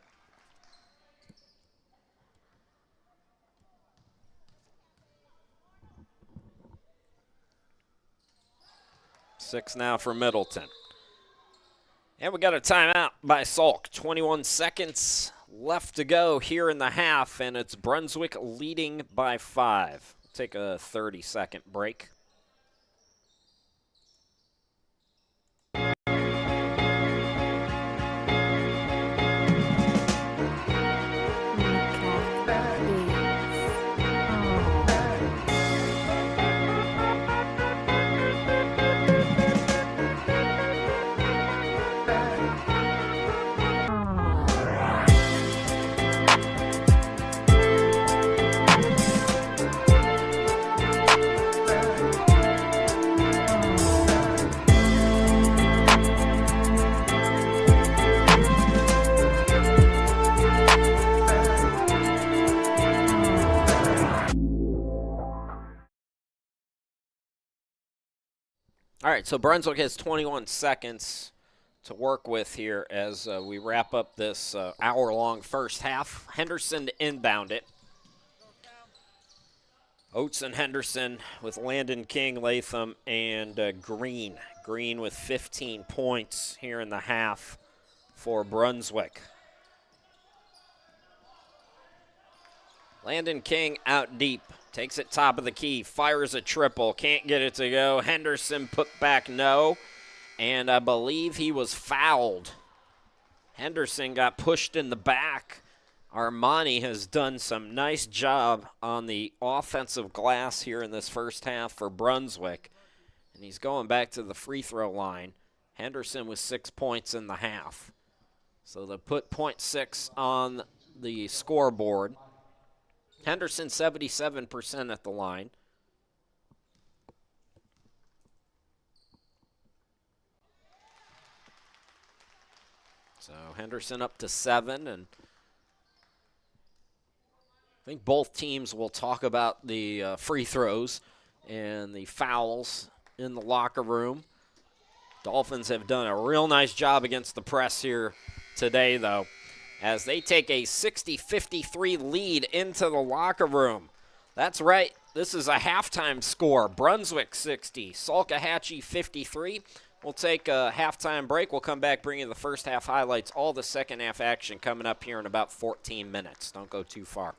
Six now for Middleton. And we got a timeout by Salk. 21 seconds left to go here in the half, and it's Brunswick leading by 5. Take a 30-second break. All right, so Brunswick has 21 seconds to work with here as we wrap up this hour-long first half. Henderson to inbound it. Oates and Henderson with Landon King, Latham, and Green. Green with 15 points here in the half for Brunswick. Landon King out deep. Takes it top of the key, fires a triple, can't get it to go. Henderson put back no, and I believe he was fouled. Henderson got pushed in the back. Armani has done some nice job on the offensive glass here in this first half for Brunswick, and he's going back to the free throw line. Henderson with 6 points in the half. So they put .6 on the scoreboard. Henderson 77% at the line. So Henderson up to 7, and I think both teams will talk about the free throws and the fouls in the locker room. Dolphins have done a real nice job against the press here today, though, as they take a 60-53 lead into the locker room. That's right. This is a halftime score. Brunswick 60, Salkehatchie 53. We'll take a halftime break. We'll come back, bring you the first half highlights, all the second half action coming up here in about 14 minutes. Don't go too far.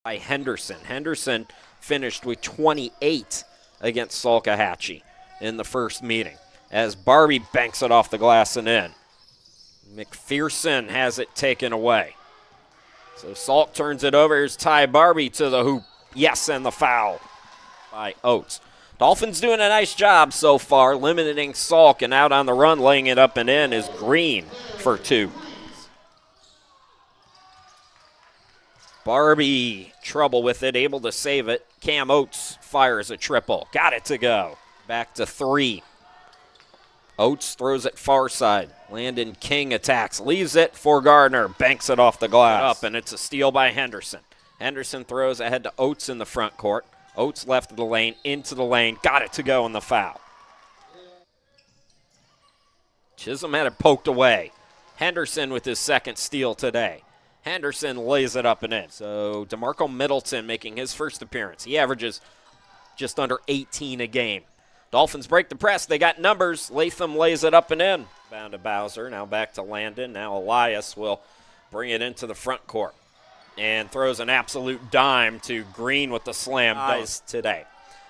by Henderson. Henderson finished with 28 against Salkehatchie in the first meeting as Barbie banks it off the glass and in. McPherson has it taken away. So Salk turns it over. Here's Ty Barbie to the hoop. Yes, and the foul by Oates. Dolphins doing a nice job so far, limiting Salk, and out on the run, laying it up and in is Green for two. Barbie, trouble with it, able to save it. Cam Oates fires a triple. Got it to go. Back to three. Oates throws it far side. Landon King attacks, leaves it for Gardner. Banks it off the glass. Up, and it's a steal by Henderson. Henderson throws ahead to Oates in the front court. Oates left of the lane, into the lane. Got it to go in the foul. Chisholm had it poked away. Henderson with his second steal today. Henderson lays it up and in. So DeMarco Middleton making his first appearance. He averages just under 18 a game. Dolphins break the press. They got numbers. Latham lays it up and in. Bound to Bowser. Now back to Landon. Now Elias will bring it into the front court and throws an absolute dime to Green with the slam today.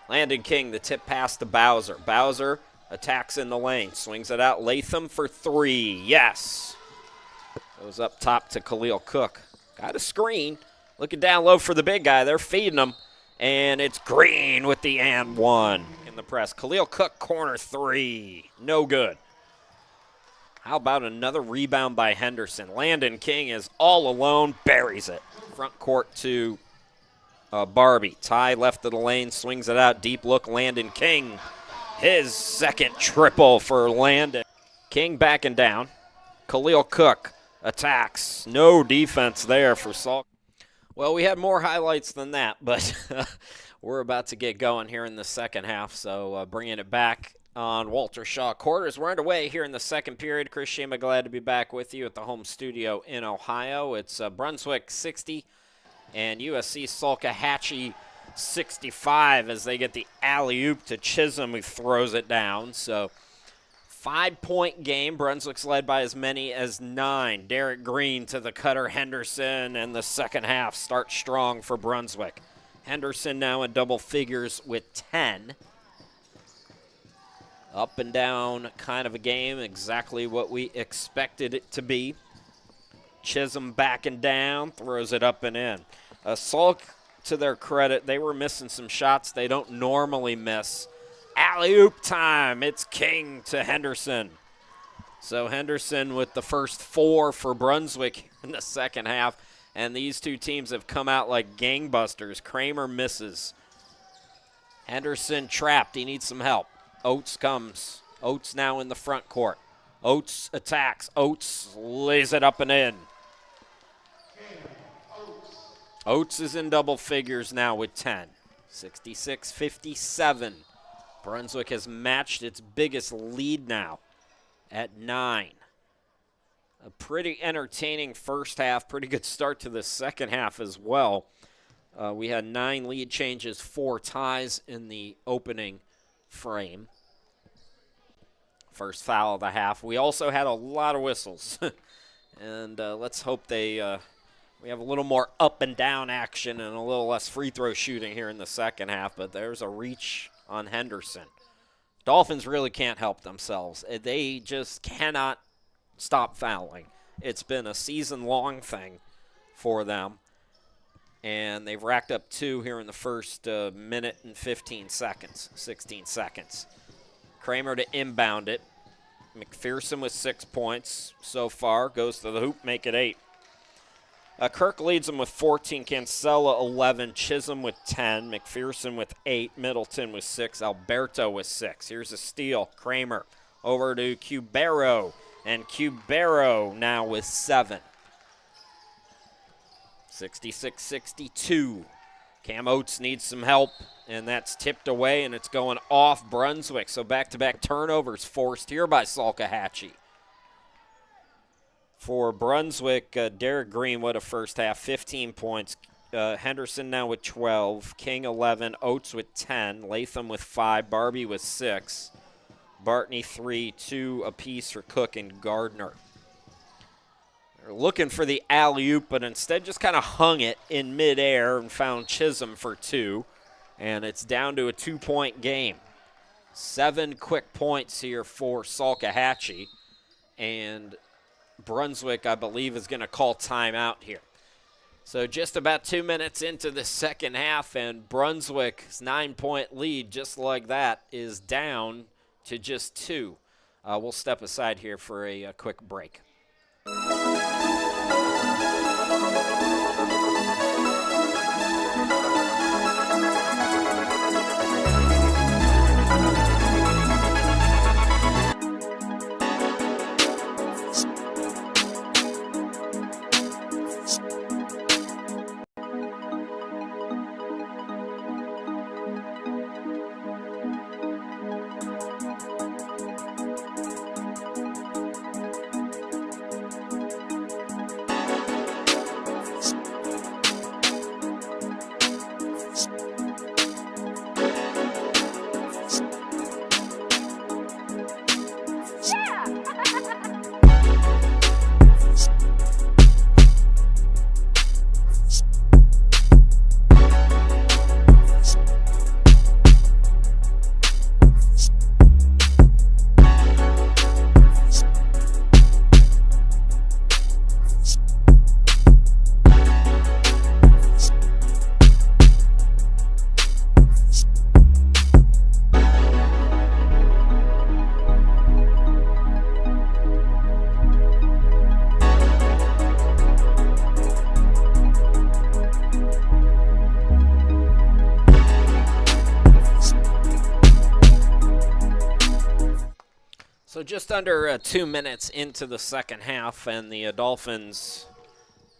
Landon King, the tip pass to Bowser. Bowser attacks in the lane. Swings it out. Latham for three. Yes. Goes up top to Khalil Cook. Got a screen. Looking down low for the big guy. They're feeding him. And it's Green with the and one in the press. Khalil Cook, corner three. No good. How about another rebound by Henderson? Landon King is all alone, buries it. Front court to Barbie. Ty left of the lane, swings it out. Deep look, Landon King. His second triple for Landon. King backing down. Khalil Cook attacks. No defense there for Salk. Well, we had more highlights than that, but we're about to get going here in the second half, so bringing it back on Walter Shaw Quarters. We're underway here in the second period. Chris Shima, glad to be back with you at the home studio in Ohio. It's Brunswick 60 and USC Salkehatchie 65 as they get the alley-oop to Chisholm, who throws it down. So 5-point game. Brunswick's led by as many as 9. Derek Green to the cutter Henderson, and the second half starts strong for Brunswick. Henderson now in double figures with 10. Up and down kind of a game, exactly what we expected it to be. Chisholm backing down, throws it up and in. Salk, to their credit, they were missing some shots they don't normally miss. Alley-oop time. It's King to Henderson. So Henderson with the first 4 for Brunswick in the second half. And these two teams have come out like gangbusters. Kramer misses. Henderson trapped. He needs some help. Oates comes. Oates now in the front court. Oates attacks. Oates lays it up and in. Oates is in double figures now with 10. 66-57. Brunswick has matched its biggest lead now at 9. A pretty entertaining first half, pretty good start to the second half as well. We had 9 lead changes, 4 ties in the opening frame. First foul of the half. We also had a lot of whistles. And let's hope we have a little more up and down action and a little less free throw shooting here in the second half. But there's a reach on Henderson. Dolphins really can't help themselves. They just cannot stop fouling. It's been a season-long thing for them. And they've racked up 2 here in the first minute and 15 seconds, 16 seconds. Kramer to inbound it. McPherson with 6 points so far. Goes to the hoop, make it 8. Kirk leads them with 14. Cancella 11. Chisholm with 10. McPherson with 8. Middleton with 6. Alberto with 6. Here's a steal. Kramer over to Cubero. And Cubero now with 7. 66-62. Cam Oates needs some help, and that's tipped away, and it's going off Brunswick. So back-to-back turnovers forced here by Salkehatchie. For Brunswick, Derek Green, what a first half, 15 points. Henderson now with 12. King 11. Oates with 10. Latham with 5. Barbie with 6. Bartney 3. 2 apiece for Cook and Gardner. looking for the alley-oop, but instead just kind of hung it in midair and found Chisholm for 2. And it's down to a 2-point game. 7 quick points here for Salkehatchie. And Brunswick, I believe, is going to call timeout here. So just about 2 minutes into the second half, and Brunswick's 9-point lead, just like that, is down to just 2. We'll step aside here for a quick break. So just under 2 minutes into the second half, and the Dolphins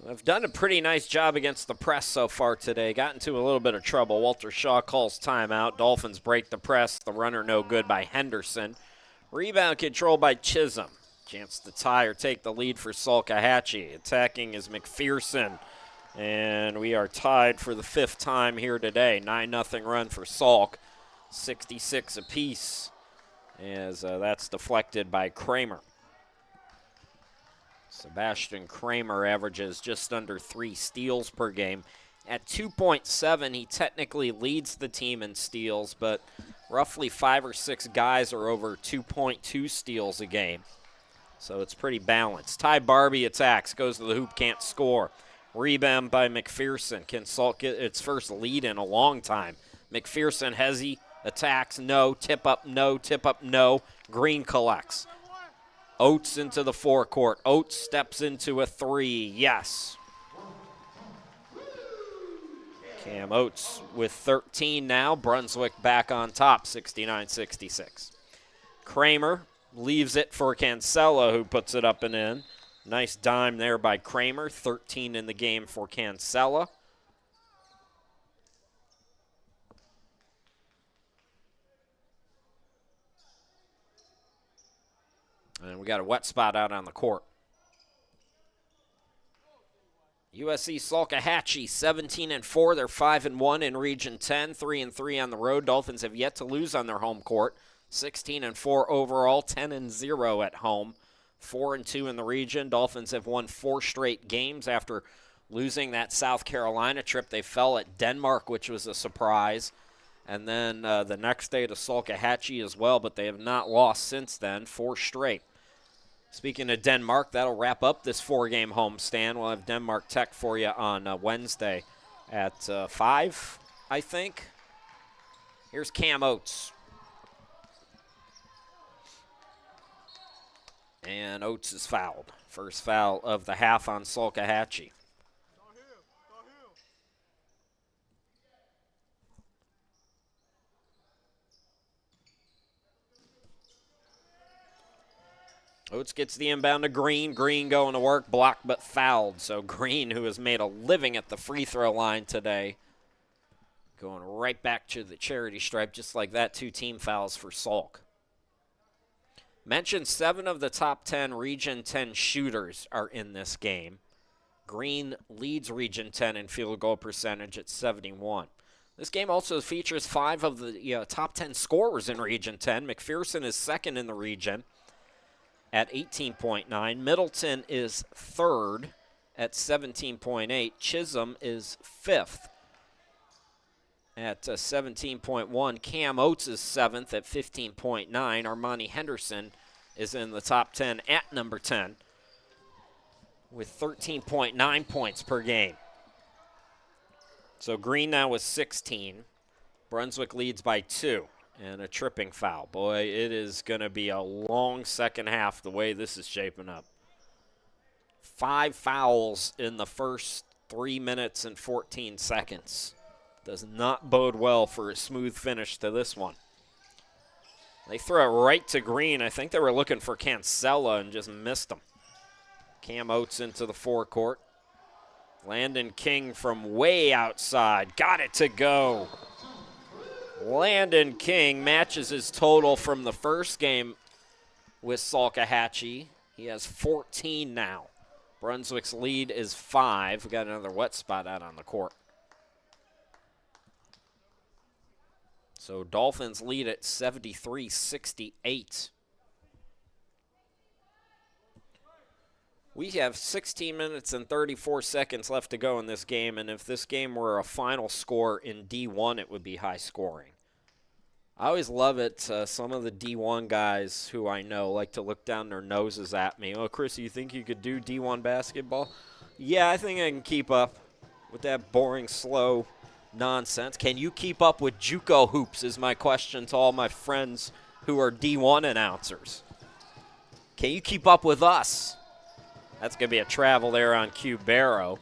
have done a pretty nice job against the press so far today. Got into a little bit of trouble. Walter Shaw calls timeout. Dolphins break the press. The runner no good by Henderson. Rebound control by Chisholm. Chance to tie or take the lead for Salkehatchie. Attacking is McPherson. And we are tied for the 5th time here today. 9-0 run for Salk. 66 apiece. As that's deflected by Kramer. Sebastian Kramer averages just under 3 steals per game. At 2.7, he technically leads the team in steals, but roughly 5 or 6 guys are over 2.2 steals a game. So it's pretty balanced. Ty Barbie attacks, goes to the hoop, can't score. Rebound by McPherson. Can Salt get its first lead in a long time? McPherson, Hezzy attacks, no. Tip up, no. Tip up, no. Green collects. Oates into the forecourt. Oates steps into a 3. Yes. Cam Oates with 13 now. Brunswick back on top, 69-66. Kramer leaves it for Cancella, who puts it up and in. Nice dime there by Kramer. 13 in the game for Cancella. And we got a wet spot out on the court. USC Salkehatchie 17-4. They're 5-1 in Region 10, 3-3 on the road. Dolphins have yet to lose on their home court. 16-4 overall, 10-0 at home. 4-2 in the region. Dolphins have won 4 straight games after losing that South Carolina trip. They fell at Denmark, which was a surprise. And then the next day to Salkehatchie as well, but they have not lost since then. 4 straight. Speaking of Denmark, that'll wrap up this 4-game homestand. We'll have Denmark Tech for you on Wednesday at 5, I think. Here's Cam Oates. And Oates is fouled. First foul of the half on Salkehatchie. Oates gets the inbound to Green. Green going to work, blocked but fouled. So Green, who has made a living at the free throw line today, going right back to the charity stripe. Just like that, 2 team fouls for Salk. Mentioned 7 of the top 10 Region 10 shooters are in this game. Green leads Region 10 in field goal percentage at 71. This game also features 5 of the top 10 scorers in Region 10. McPherson is second in the region. at 18.9. Middleton is third at 17.8. Chisholm is fifth at 17.1. Cam Oates is seventh at 15.9. Armani Henderson is in the top 10 at number 10 with 13.9 points per game. So Green now with 16. Brunswick leads by 2 and a tripping foul. Boy, it is going to be a long second half the way this is shaping up. 5 fouls in the first 3 minutes and 14 seconds. Does not bode well for a smooth finish to this one. They throw it right to Green. I think they were looking for Cancella and just missed him. Cam Oates into the forecourt. Landon King from way outside. Got it to go. Landon King matches his total from the first game with Salkehatchie. He has 14 now. Brunswick's lead is 5. We got another wet spot out on the court. So Dolphins lead at 73-68. We have 16 minutes and 34 seconds left to go in this game, and if this game were a final score in D1, it would be high scoring. I always love it. Some of the D1 guys who I know like to look down their noses at me. Oh, Chris, you think you could do D1 basketball? Yeah, I think I can keep up with that boring, slow nonsense. Can you keep up with JUCO hoops is my question to all my friends who are D1 announcers. Can you keep up with us? That's going to be a travel there on Q Barrow.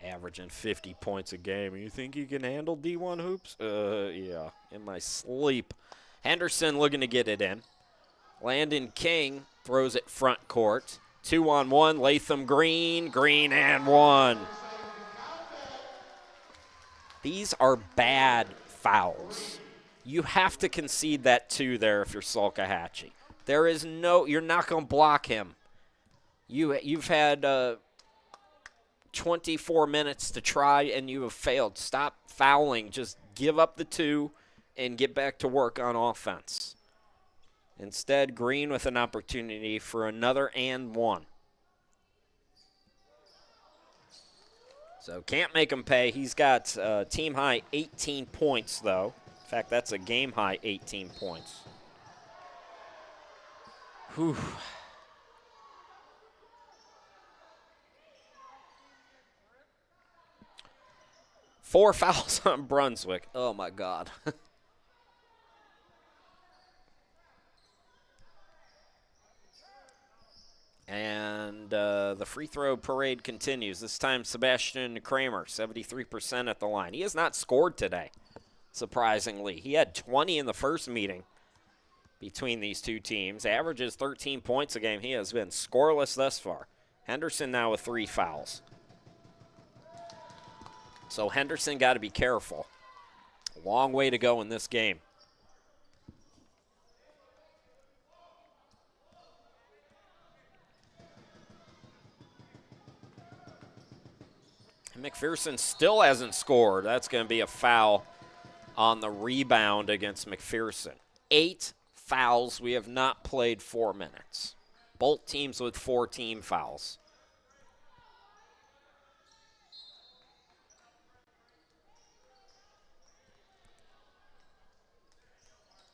Averaging 50 points a game. You think you can handle D1 hoops? Yeah, in my sleep. Henderson looking to get it in. Landon King throws it front court. 2-on-1, Latham Green, Green and 1. These are bad fouls. You have to concede that 2 there if you're Salkehatchie. There is no, you're not going to block him. You've had 24 minutes to try and you have failed. Stop fouling. Just give up the 2 and get back to work on offense. Instead, Green with an opportunity for another and 1. So can't make him pay. He's got team high 18 points, though. In fact, that's a game high 18 points. Whew. Four fouls on Brunswick. Oh, my God. And the free throw parade continues. This time, Sebastian Kramer, 73% at the line. He has not scored today, surprisingly. He had 20 in the first meeting between these two teams. Averages 13 points a game. He has been scoreless thus far. Henderson now with 3 fouls. So Henderson got to be careful. A long way to go in this game. McPherson still hasn't scored. That's going to be a foul on the rebound against McPherson. 8 fouls. We have not played 4 minutes. Both teams with 4 team fouls.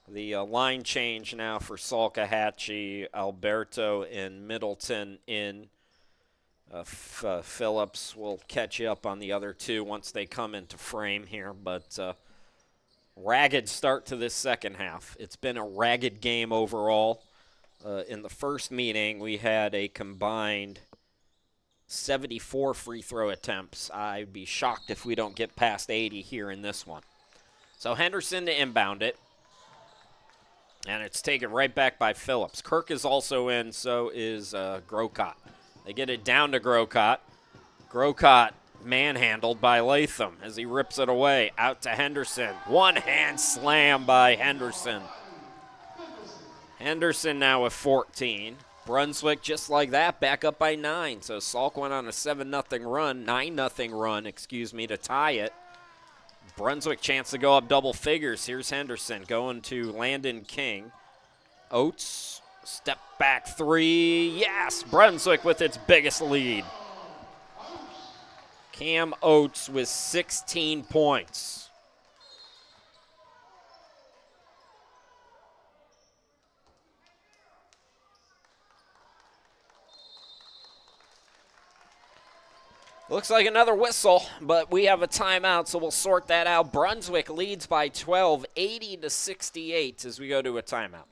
The line change now for Salkehatchie, Alberto, and Middleton in. Phillips will catch you up on the other 2 once they come into frame here. But ragged start to this second half. It's been a ragged game overall. In the first meeting, we had a combined 74 free throw attempts. I'd be shocked if we don't get past 80 here in this one. So Henderson to inbound it. And it's taken right back by Phillips. Kirk is also in, so is Grocott. They get it down to Grocott. Grocott manhandled by Latham as he rips it away. Out to Henderson. One-hand slam by Henderson. Henderson now with 14. Brunswick, just like that, back up by 9. So Salk went on a 7-0 run, 9-0 run, to tie it. Brunswick chance to go up double figures. Here's Henderson going to Landon King. Oates, step back three. Yes, Brunswick with its biggest lead. Cam Oates with 16 points. Looks like another whistle, but we have a timeout, so we'll sort that out. Brunswick leads by 12, 80-68 as we go to a timeout.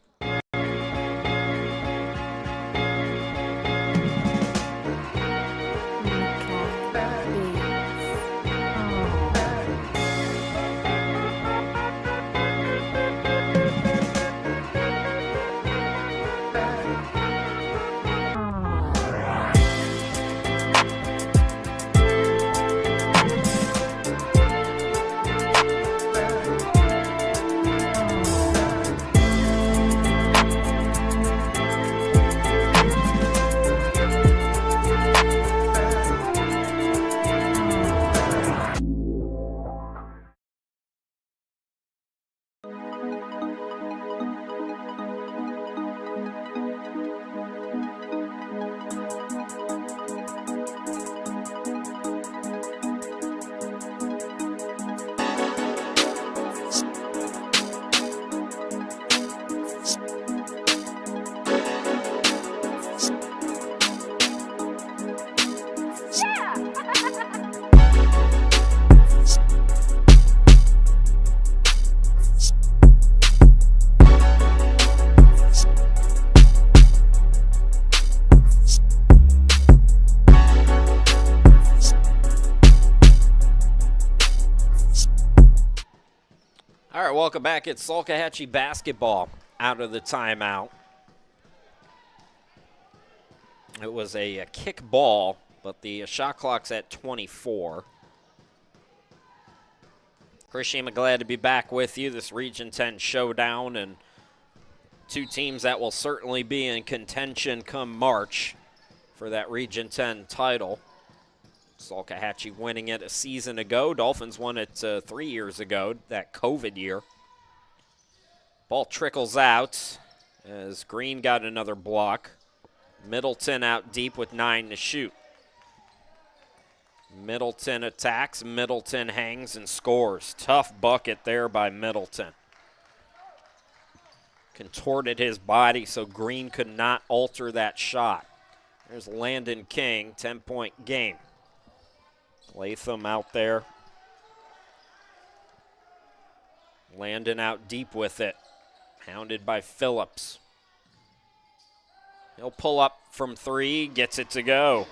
All right, welcome back. It's Salkehatchie basketball out of the timeout. It was a kick ball, but the shot clock's at 24. Chris Shima, glad to be back with you. This Region 10 showdown, and two teams that will certainly be in contention come March for that Region 10 title. Salkehatchie winning it a season ago. Dolphins won it 3 years ago, that COVID year. Ball trickles out as Green got another block. Middleton out deep with 9 to shoot. Middleton attacks, Middleton hangs and scores. Tough bucket there by Middleton. Contorted his body so Green could not alter that shot. There's Landon King, 10-point game. Latham out there. Landon out deep with it. Hounded by Phillips. He'll pull up from 3, gets it to go.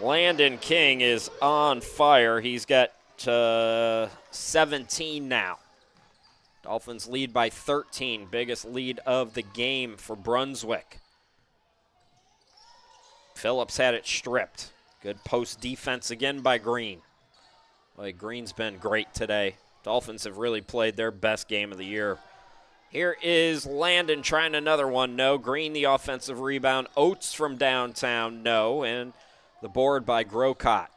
Landon King is on fire. He's got 17 now. Dolphins lead by 13, biggest lead of the game for Brunswick. Phillips had it stripped. Good post defense again by Green. Boy, Green's been great today. Dolphins have really played their best game of the year. Here is Landon trying another one. No. Green the offensive rebound. Oates from downtown. No. And the board by Grocott.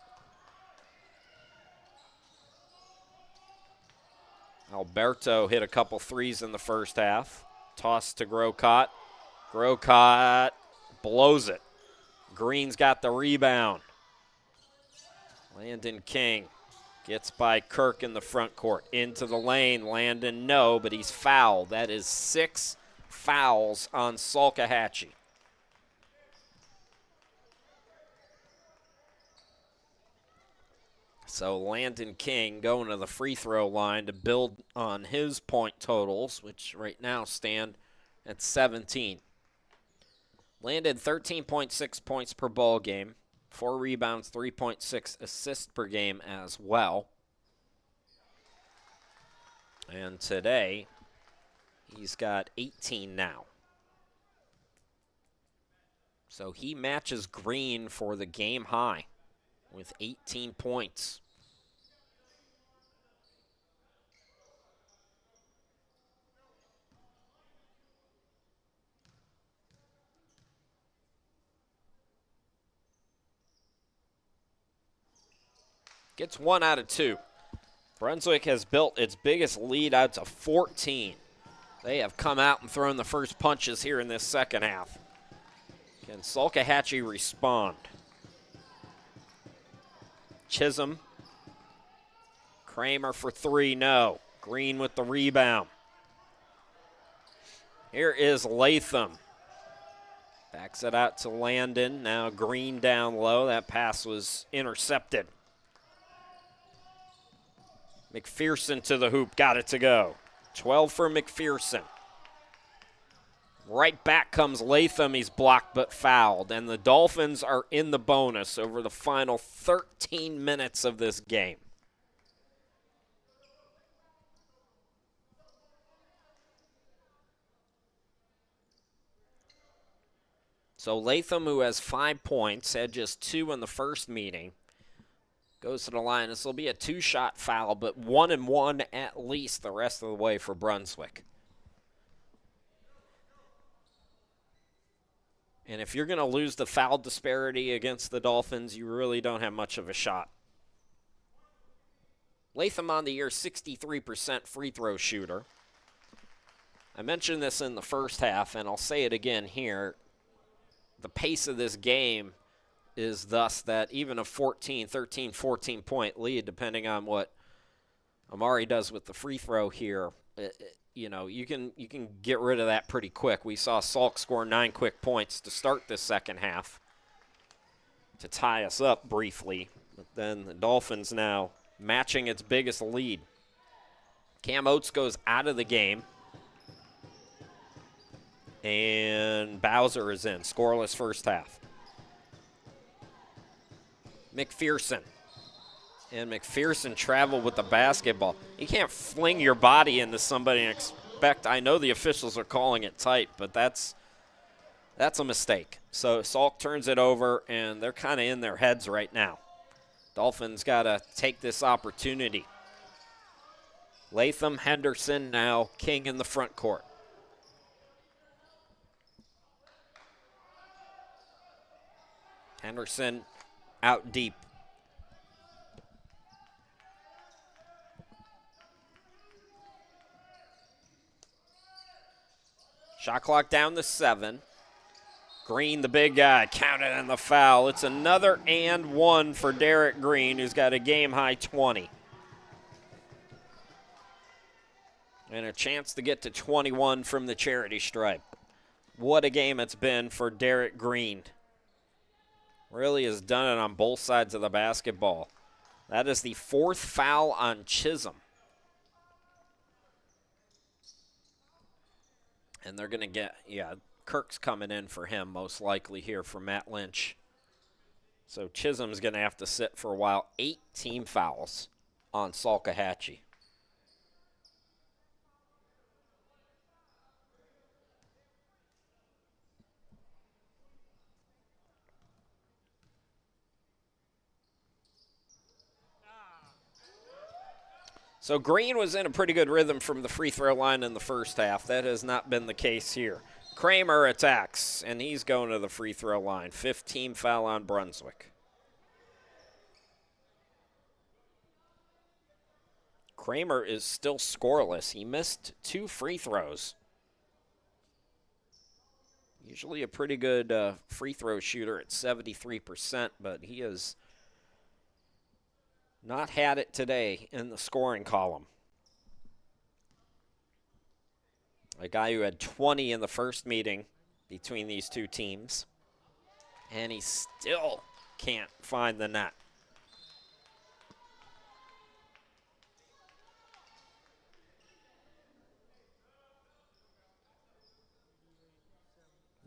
Alberto hit a couple threes in the first half. Toss to Grocott. Grocott blows it. Green's got the rebound. Landon King gets by Kirk in the front court. Into the lane. Landon, no, but he's fouled. That is 6 fouls on Salkehatchie. So Landon King going to the free throw line to build on his point totals, which right now stand at 17. Landed 13.6 points per ball game. 4 rebounds, 3.6 assists per game as well. And today, he's got 18 now. So he matches Green for the game high with 18 points. Gets 1 out of 2. Brunswick has built its biggest lead out to 14. They have come out and thrown the first punches here in this second half. Can Salkehatchie respond? Chisholm. Kramer for three, no. Green with the rebound. Here is Latham. Backs it out to Landon. Now Green down low. That pass was intercepted. McPherson to the hoop. Got it to go. 12 for McPherson. Right back comes Latham. He's blocked but fouled. And the Dolphins are in the bonus over the final 13 minutes of this game. So Latham, who has 5 points, had just 2 in the first meeting, goes to the line. This will be a 2-shot foul, but 1-and-1 at least the rest of the way for Brunswick. And if you're going to lose the foul disparity against the Dolphins, you really don't have much of a shot. Latham on the year, 63% free throw shooter. I mentioned this in the first half, and I'll say it again here. The pace of this game is thus that even a 13, 14-point lead, depending on what Amari does with the free throw here, you know, you can get rid of that pretty quick. We saw Salk score 9 quick points to start this second half to tie us up briefly. But then the Dolphins now matching its biggest lead. Cam Oates goes out of the game. And Bowser is in. Scoreless first half. McPherson. And McPherson traveled with the basketball. You can't fling your body into somebody and expect. I know the officials are calling it tight, but that's a mistake. So Salk turns it over, and they're kind of in their heads right now. Dolphins got to take this opportunity. Latham, Henderson, now King in the front court. Henderson out deep. Shot clock down to 7. Green, the big guy, counted on the foul. It's another and one for Derek Green, who's got a game-high 20. And a chance to get to 21 from the charity stripe. What a game it's been for Derek Green. Really has done it on both sides of the basketball. That is the 4th foul on Chisholm. And they're going to get, Kirk's coming in for him most likely here for Matt Lynch. So Chisholm's going to have to sit for a while. 8 team fouls on Salkehatchie. So Green was in a pretty good rhythm from the free throw line in the first half. That has not been the case here. Kramer attacks, and he's going to the free throw line. 5th team foul on Brunswick. Kramer is still scoreless. He missed 2 free throws. Usually a pretty good free throw shooter at 73%, but he has not had it today in the scoring column. A guy who had 20 in the first meeting between these two teams, and he still can't find the net.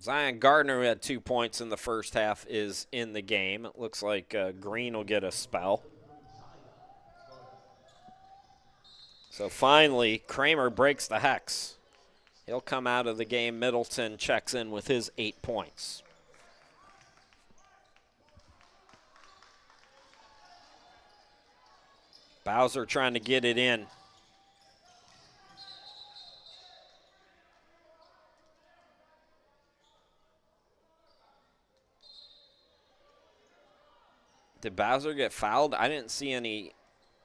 Zion Gardner, who had 2 points in the first half, is in the game. It looks like Green will get a spell. So finally, Kramer breaks the hex. He'll come out of the game. Middleton checks in with his 8 points. Bowser trying to get it in. Did Bowser get fouled? I didn't see any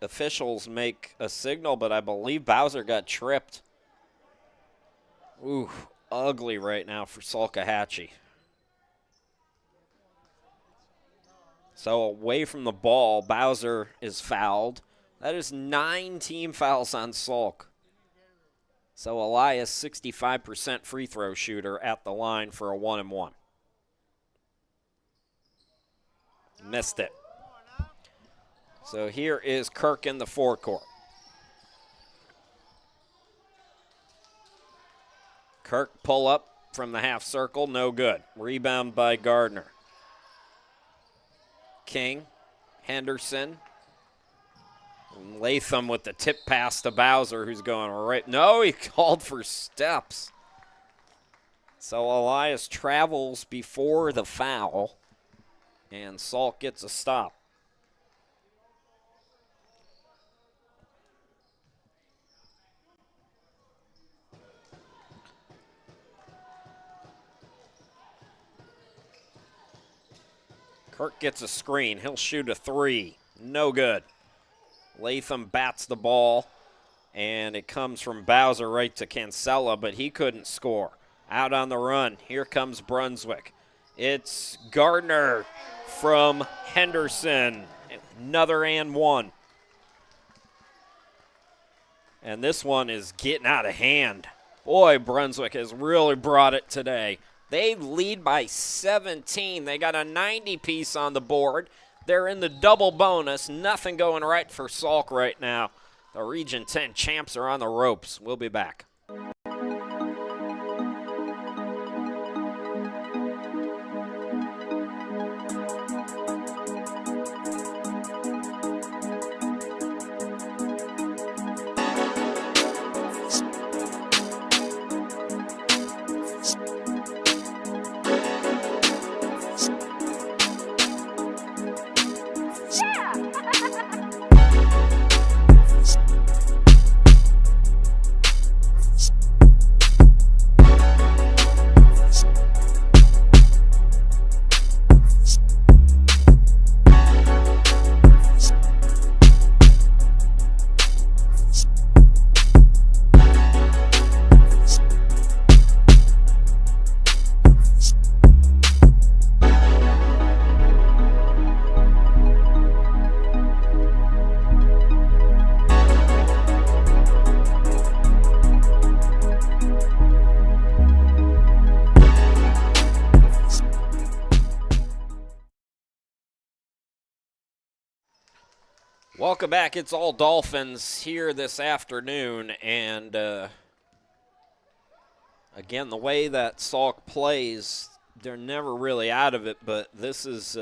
officials make a signal, but I believe Bowser got tripped. Ooh, ugly right now for Salkehatchie. So away from the ball, Bowser is fouled. That is 9 team fouls on Salk. So Elias, 65% free throw shooter at the line for a 1-and-1. Missed it. So here is Kirk in the forecourt. Kirk pull up from the half circle, no good. Rebound by Gardner. King, Henderson, Latham with the tip pass to Bowser, who's going right. No, he called for steps. So Elias travels before the foul, and Salk gets a stop. Kirk gets a screen. He'll shoot a 3. No good. Latham bats the ball, and it comes from Bowser right to Cancella, but he couldn't score. Out on the run. Here comes Brunswick. It's Gardner from Henderson. Another and one. And this one is getting out of hand. Boy, Brunswick has really brought it today. They lead by 17. They got a 90-piece on the board. They're in the double bonus. Nothing going right for Salk right now. The Region 10 champs are on the ropes. We'll be back. Welcome back. It's all Dolphins here this afternoon, and again, the way that Salk plays, they're never really out of it, but this is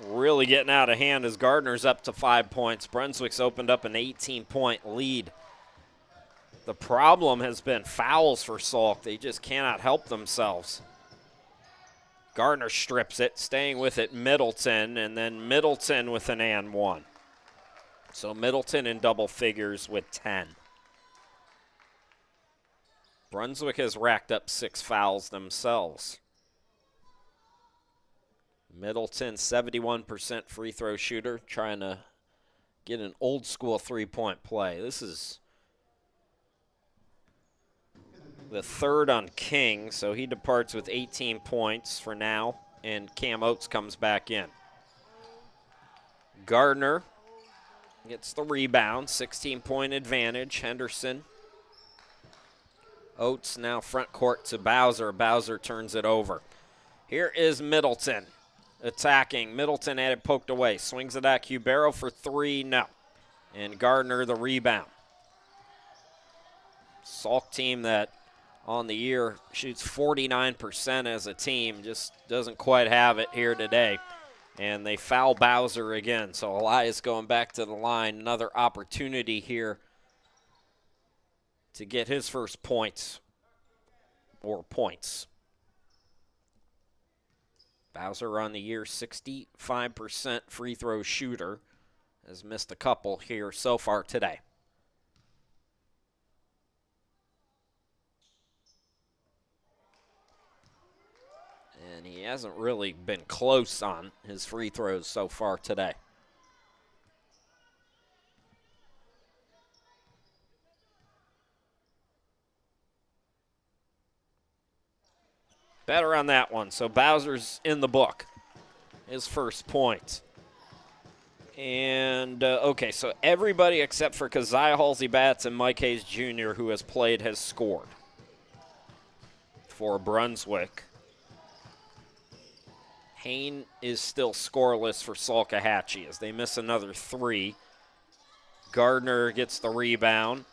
really getting out of hand as Gardner's up to 5 points. Brunswick's opened up an 18-point lead. The problem has been fouls for Salk. They just cannot help themselves. Gardner strips it, staying with it, Middleton, and then Middleton with an and one. So Middleton in double figures with 10. Brunswick has racked up 6 fouls themselves. Middleton, 71% free throw shooter, trying to get an old school three-point play. This is the third on King, so he departs with 18 points for now, and Cam Oates comes back in. Gardner gets the rebound, 16-point advantage. Henderson. Oates now front court to Bowser. Bowser turns it over. Here is Middleton attacking. Middleton had it poked away. Swings it at Cubero for 3, no. And Gardner the rebound. Salk team that on the year shoots 49% as a team, just doesn't quite have it here today. And they foul Bowser again. So Elias going back to the line. Another opportunity here to get his first points or points. Bowser on the year, 65% free throw shooter. Has missed a couple here so far today. And he hasn't really been close on his free throws so far today. Better on that one. So Bowser's in the book. His first point. And, okay, so everybody except for Keziah Halsey-Batts and Mike Hayes Jr., who has played, has scored for Brunswick. Hain is still scoreless for Salkehatchie as they miss another 3. Gardner gets the rebound.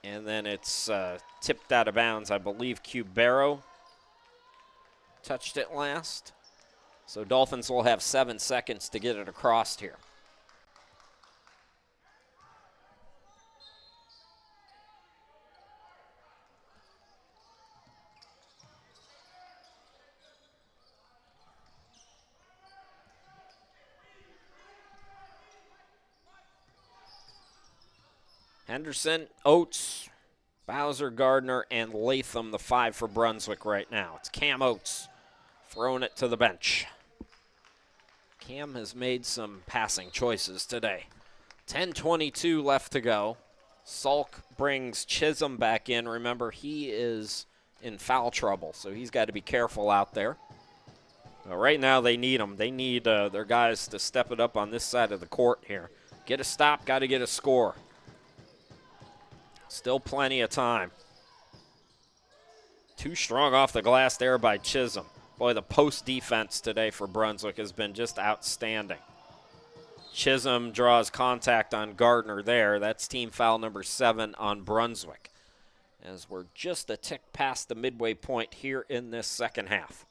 And then it's tipped out of bounds. I believe Cubero touched it last. So Dolphins will have 7 seconds to get it across here. Henderson, Oates, Bowser, Gardner, and Latham, the 5 for Brunswick right now. It's Cam Oates throwing it to the bench. Cam has made some passing choices today. 10:22 left to go. Salk brings Chisholm back in. Remember, he is in foul trouble, so he's got to be careful out there. Well, right now they need him. They need their guys to step it up on this side of the court here. Get a stop, got to get a score. Still plenty of time. Too strong off the glass there by Chisholm. Boy, the post defense today for Brunswick has been just outstanding. Chisholm draws contact on Gardner there. That's team foul number 7 on Brunswick, as we're just a tick past the midway point here in this second half.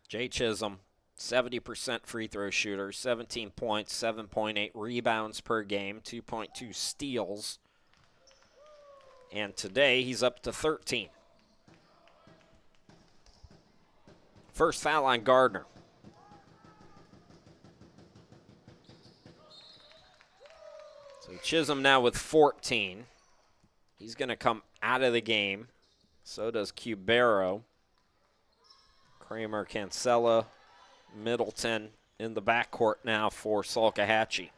Jay Chisholm, 70% free throw shooter, 17 points, 7.8 rebounds per game, 2.2 steals. And today he's up to 13. First foul on Gardner. So Chisholm now with 14. He's going to come out of the game. So does Cubero. Kramer, Cancella, Middleton in the backcourt now for Salkehatchie.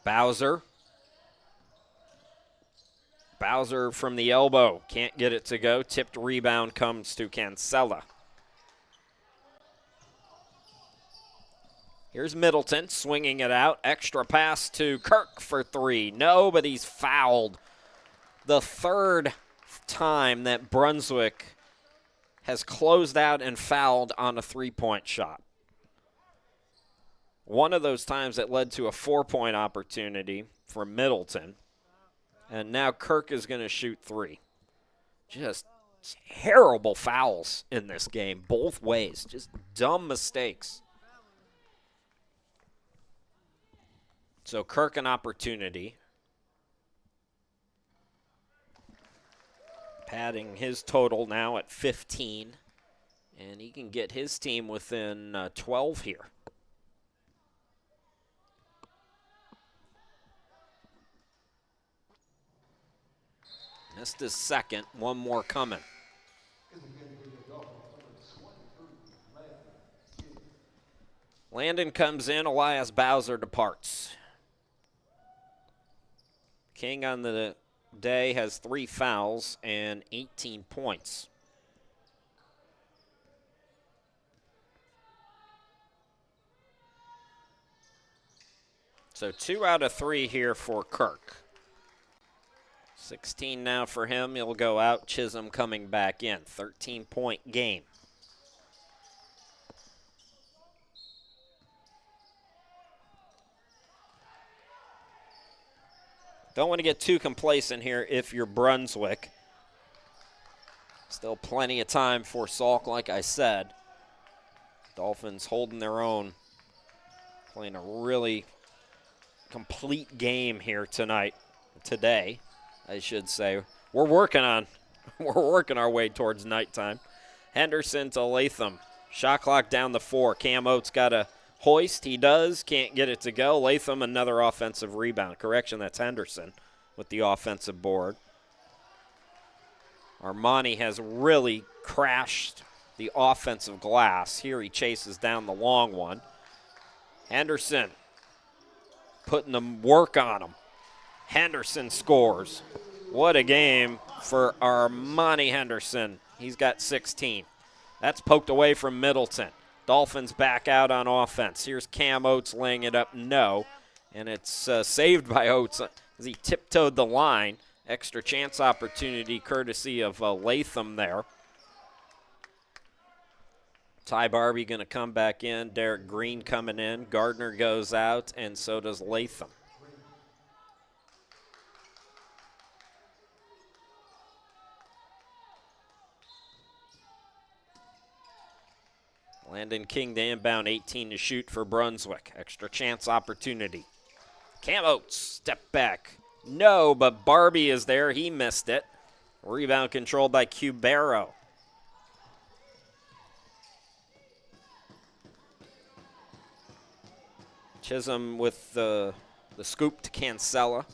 Bowser. Bowser from the elbow. Can't get it to go. Tipped rebound comes to Cancella. Here's Middleton swinging it out. Extra pass to Kirk for 3. No, but he's fouled. The third time that Brunswick has closed out and fouled on a 3-point shot. One of those times that led to a 4-point opportunity for Middleton. And now Kirk is going to shoot 3. Just terrible fouls in this game, both ways. Just dumb mistakes. So Kirk an opportunity. Padding his total now at 15. And he can get his team within 12 here. Missed his second. One more coming. Landon comes in. Elias Bowser departs. King on the day has 3 fouls and 18 points. So 2 out of 3 here for Kirk. 16 now for him. He'll go out. Chisholm coming back in. 13-point game. Don't want to get too complacent here if you're Brunswick. Still plenty of time for Salk, like I said. Dolphins holding their own. Playing a really complete game here today, I should say. We're working our way towards nighttime. Henderson to Latham. Shot clock down to 4. Cam Oates got a hoist. He does. Can't get it to go. Latham, another offensive rebound. Correction, that's Henderson with the offensive board. Armani has really crashed the offensive glass. Here he chases down the long one. Henderson putting the work on him. Henderson scores. What a game for Armani Henderson. He's got 16. That's poked away from Middleton. Dolphins back out on offense. Here's Cam Oates laying it up. No. And it's saved by Oates as he tiptoed the line. Extra chance opportunity courtesy of Latham there. Ty Barbie going to come back in. Derek Green coming in. Gardner goes out, and so does Latham. Landon King to inbound, 18 to shoot for Brunswick. Extra chance opportunity. Cam Oates, step back. No, but Barbie is there. He missed it. Rebound controlled by Cubero. Chisholm with the scoop to Cancella.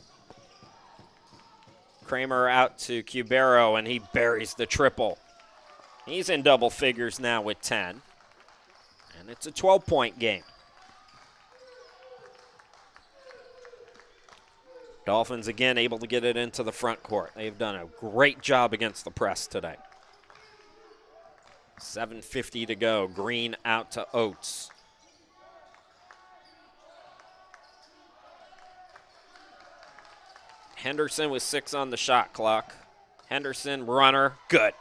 Kramer out to Cubero, and he buries the triple. He's in double figures now with 10. And it's a 12-point game. Dolphins again able to get it into the front court. They've done a great job against the press today. 7:50 to go. Green out to Oates. Henderson with 6 on the shot clock. Henderson, runner, good.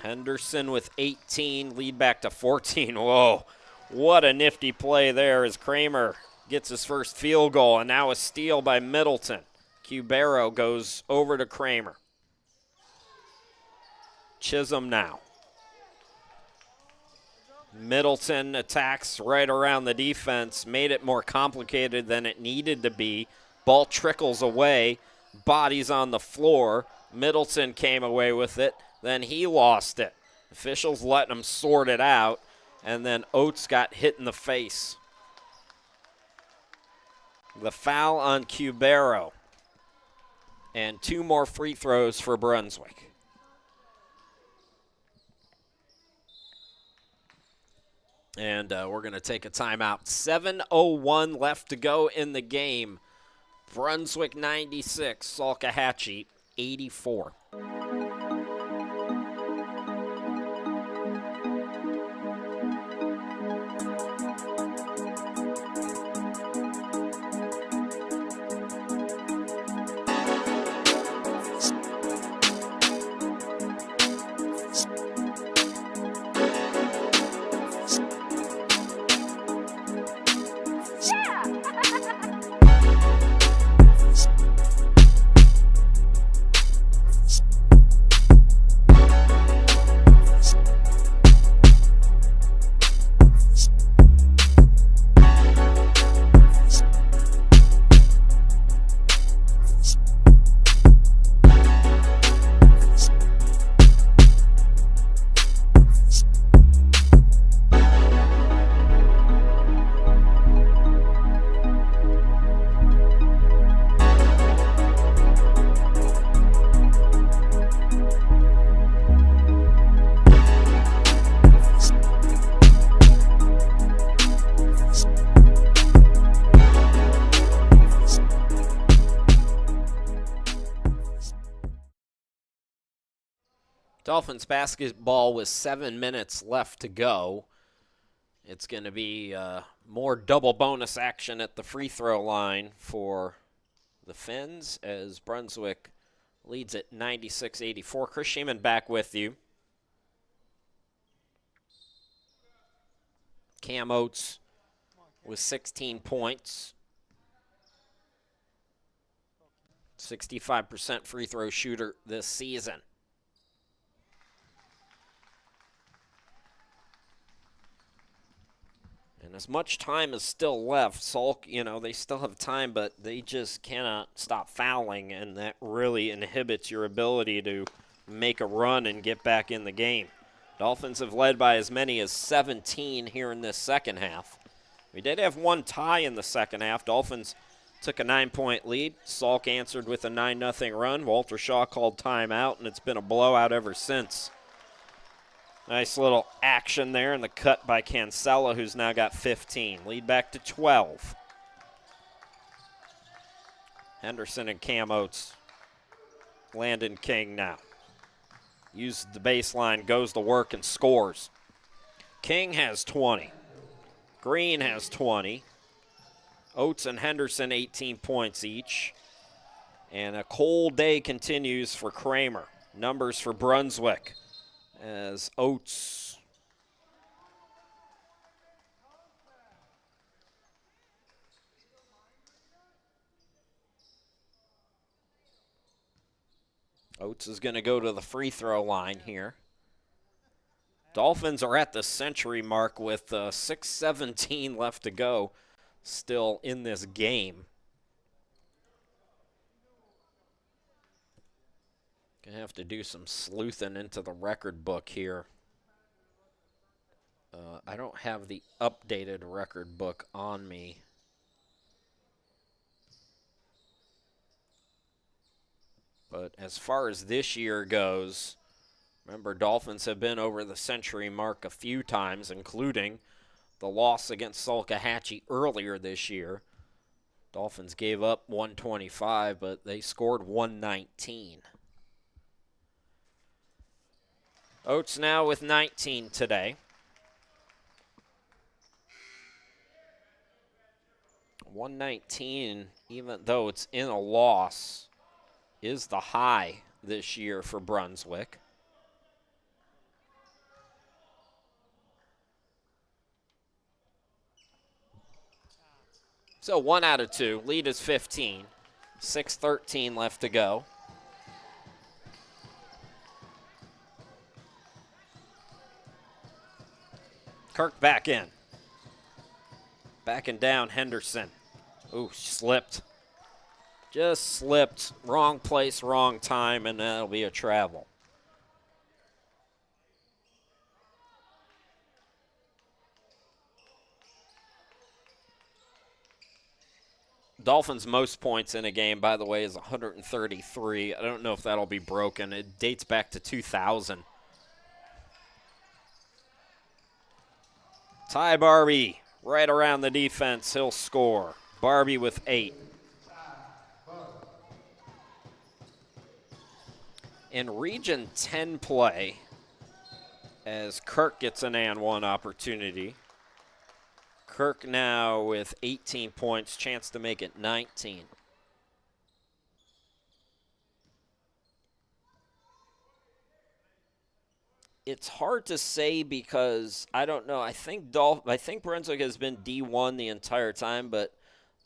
Henderson with 18, lead back to 14. Whoa, what a nifty play there as Kramer gets his first field goal, and now a steal by Middleton. Cubero goes over to Kramer. Chisholm now. Middleton attacks right around the defense, made it more complicated than it needed to be. Ball trickles away, bodies on the floor. Middleton came away with it, then he lost it. Officials letting him sort it out, and then Oates got hit in the face. The foul on Cubero, and 2 more free throws for Brunswick. And we're going to take a timeout. 7:01 left to go in the game. Brunswick 96, Salkehatchie 84. Dolphins basketball with 7 minutes left to go. It's going to be more double bonus action at the free throw line for the Fins as Brunswick leads at 96-84. Chris Sheeman back with you. Cam Oates with 16 points. 65% free throw shooter this season. And as much time is still left, Salk, they still have time, but they just cannot stop fouling, and that really inhibits your ability to make a run and get back in the game. Dolphins have led by as many as 17 here in this second half. We did have one tie in the second half. Dolphins took a 9-point lead. Salk answered with a 9-0 run. Walter Shaw called timeout, and it's been a blowout ever since. Nice little action there in the cut by Cancella, who's now got 15. Lead back to 12. Henderson and Cam Oates. Landon King now. Uses the baseline, goes to work, and scores. King has 20. Green has 20. Oates and Henderson 18 points each. And a cold day continues for Kramer. Numbers for Brunswick as Oates is going to go to the free throw line here. Dolphins are at the century mark with 6:17 left to go still in this game. Gonna have to do some sleuthing into the record book here. I don't have the updated record book on me. But as far as this year goes, remember, Dolphins have been over the century mark a few times, including the loss against Salkehatchie earlier this year. Dolphins gave up 125, but they scored 119. Oates now with 19 today. 119, even though it's in a loss, is the high this year for Brunswick. So 1 out of 2. Lead is 15. 6:13 left to go. Kirk back in. Backing down Henderson. Ooh, slipped. Just slipped. Wrong place, wrong time, and that'll be a travel. Dolphins' most points in a game, by the way, is 133. I don't know if that'll be broken. It dates back to 2000. Ty Barbie right around the defense. He'll score. Barbie with 8. In Region 10 play, as Kirk gets an and one opportunity. Kirk now with 18 points, chance to make it 19. It's hard to say because I don't know. I think Brunswick has been D1 the entire time, but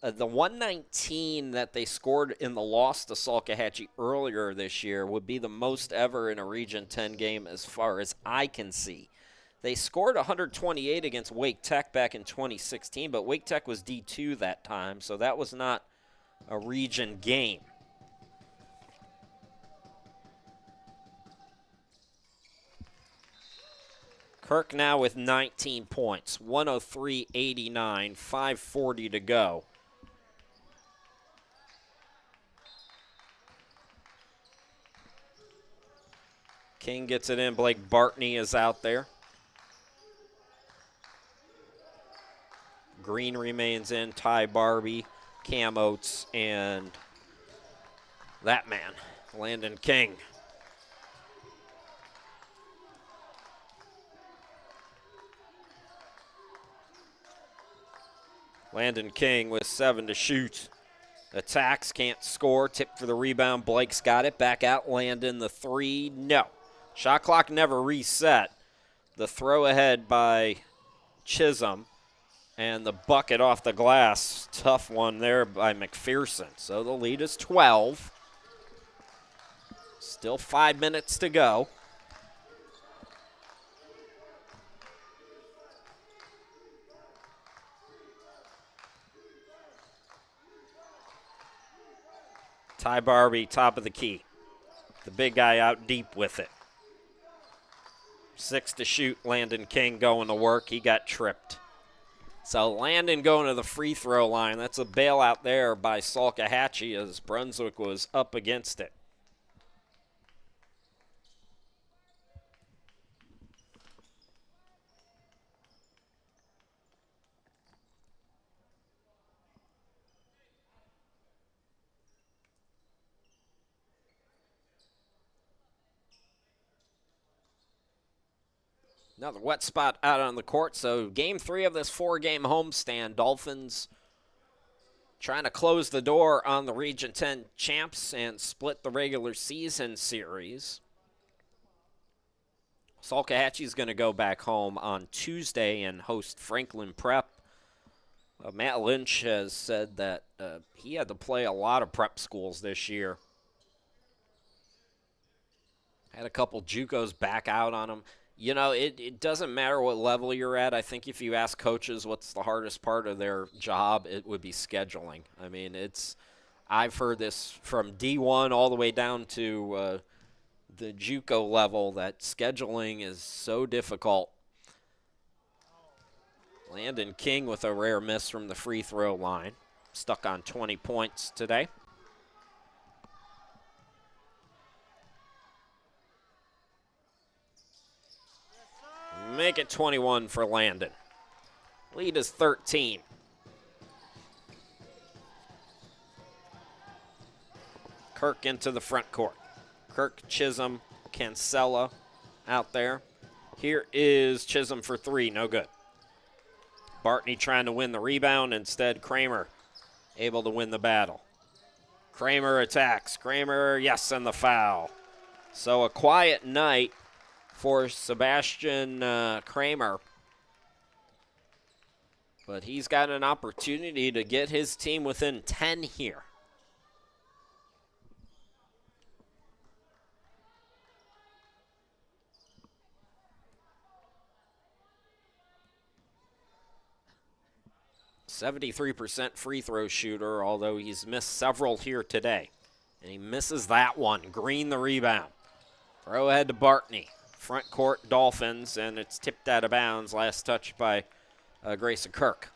the 119 that they scored in the loss to Salkehatchie earlier this year would be the most ever in a Region 10 game as far as I can see. They scored 128 against Wake Tech back in 2016, but Wake Tech was D2 that time, so that was not a region game. Kirk now with 19 points, 103-89, 5:40 to go. King gets it in. Blake Bartney is out there. Green remains in. Ty Barbie, Cam Oates, and that man, Landon King. Landon King with 7 to shoot. Attacks, can't score. Tip for the rebound. Blake's got it. Back out. Landon, the 3. No. Shot clock never reset. The throw ahead by Chisholm. And the bucket off the glass. Tough one there by McPherson. So the lead is 12. Still 5 minutes to go. Ty Barbie, top of the key. The big guy out deep with it. 6 to shoot. Landon King going to work. He got tripped. So Landon going to the free throw line. That's a bailout there by Salkehatchie as Brunswick was up against it. Another wet spot out on the court. So game 3 of this 4-game homestand. Dolphins trying to close the door on the Region 10 champs and split the regular season series. Salkehatchie is going to go back home on Tuesday and host Franklin Prep. Matt Lynch has said that he had to play a lot of prep schools this year. Had a couple JUCOs back out on him. You know, it doesn't matter what level you're at. I think if you ask coaches what's the hardest part of their job, it would be scheduling. I mean, I've heard this from D1 all the way down to the JUCO level, that scheduling is so difficult. Landon King with a rare miss from the free throw line. Stuck on 20 points today. Make it 21 for Landon. Lead is 13. Kirk into the front court. Kirk, Chisholm, Cancella out there. Here is Chisholm for 3, no good. Bartney trying to win the rebound. Instead, Kramer able to win the battle. Kramer attacks. Kramer, yes, and the foul. So a quiet night for Sebastian Kramer. But he's got an opportunity to get his team within 10 here. .73% free throw shooter, although he's missed several here today. And he misses that one. Green the rebound. Throw ahead to Bartney. Front court Dolphins, and it's tipped out of bounds. Last touch by Grayson Kirk.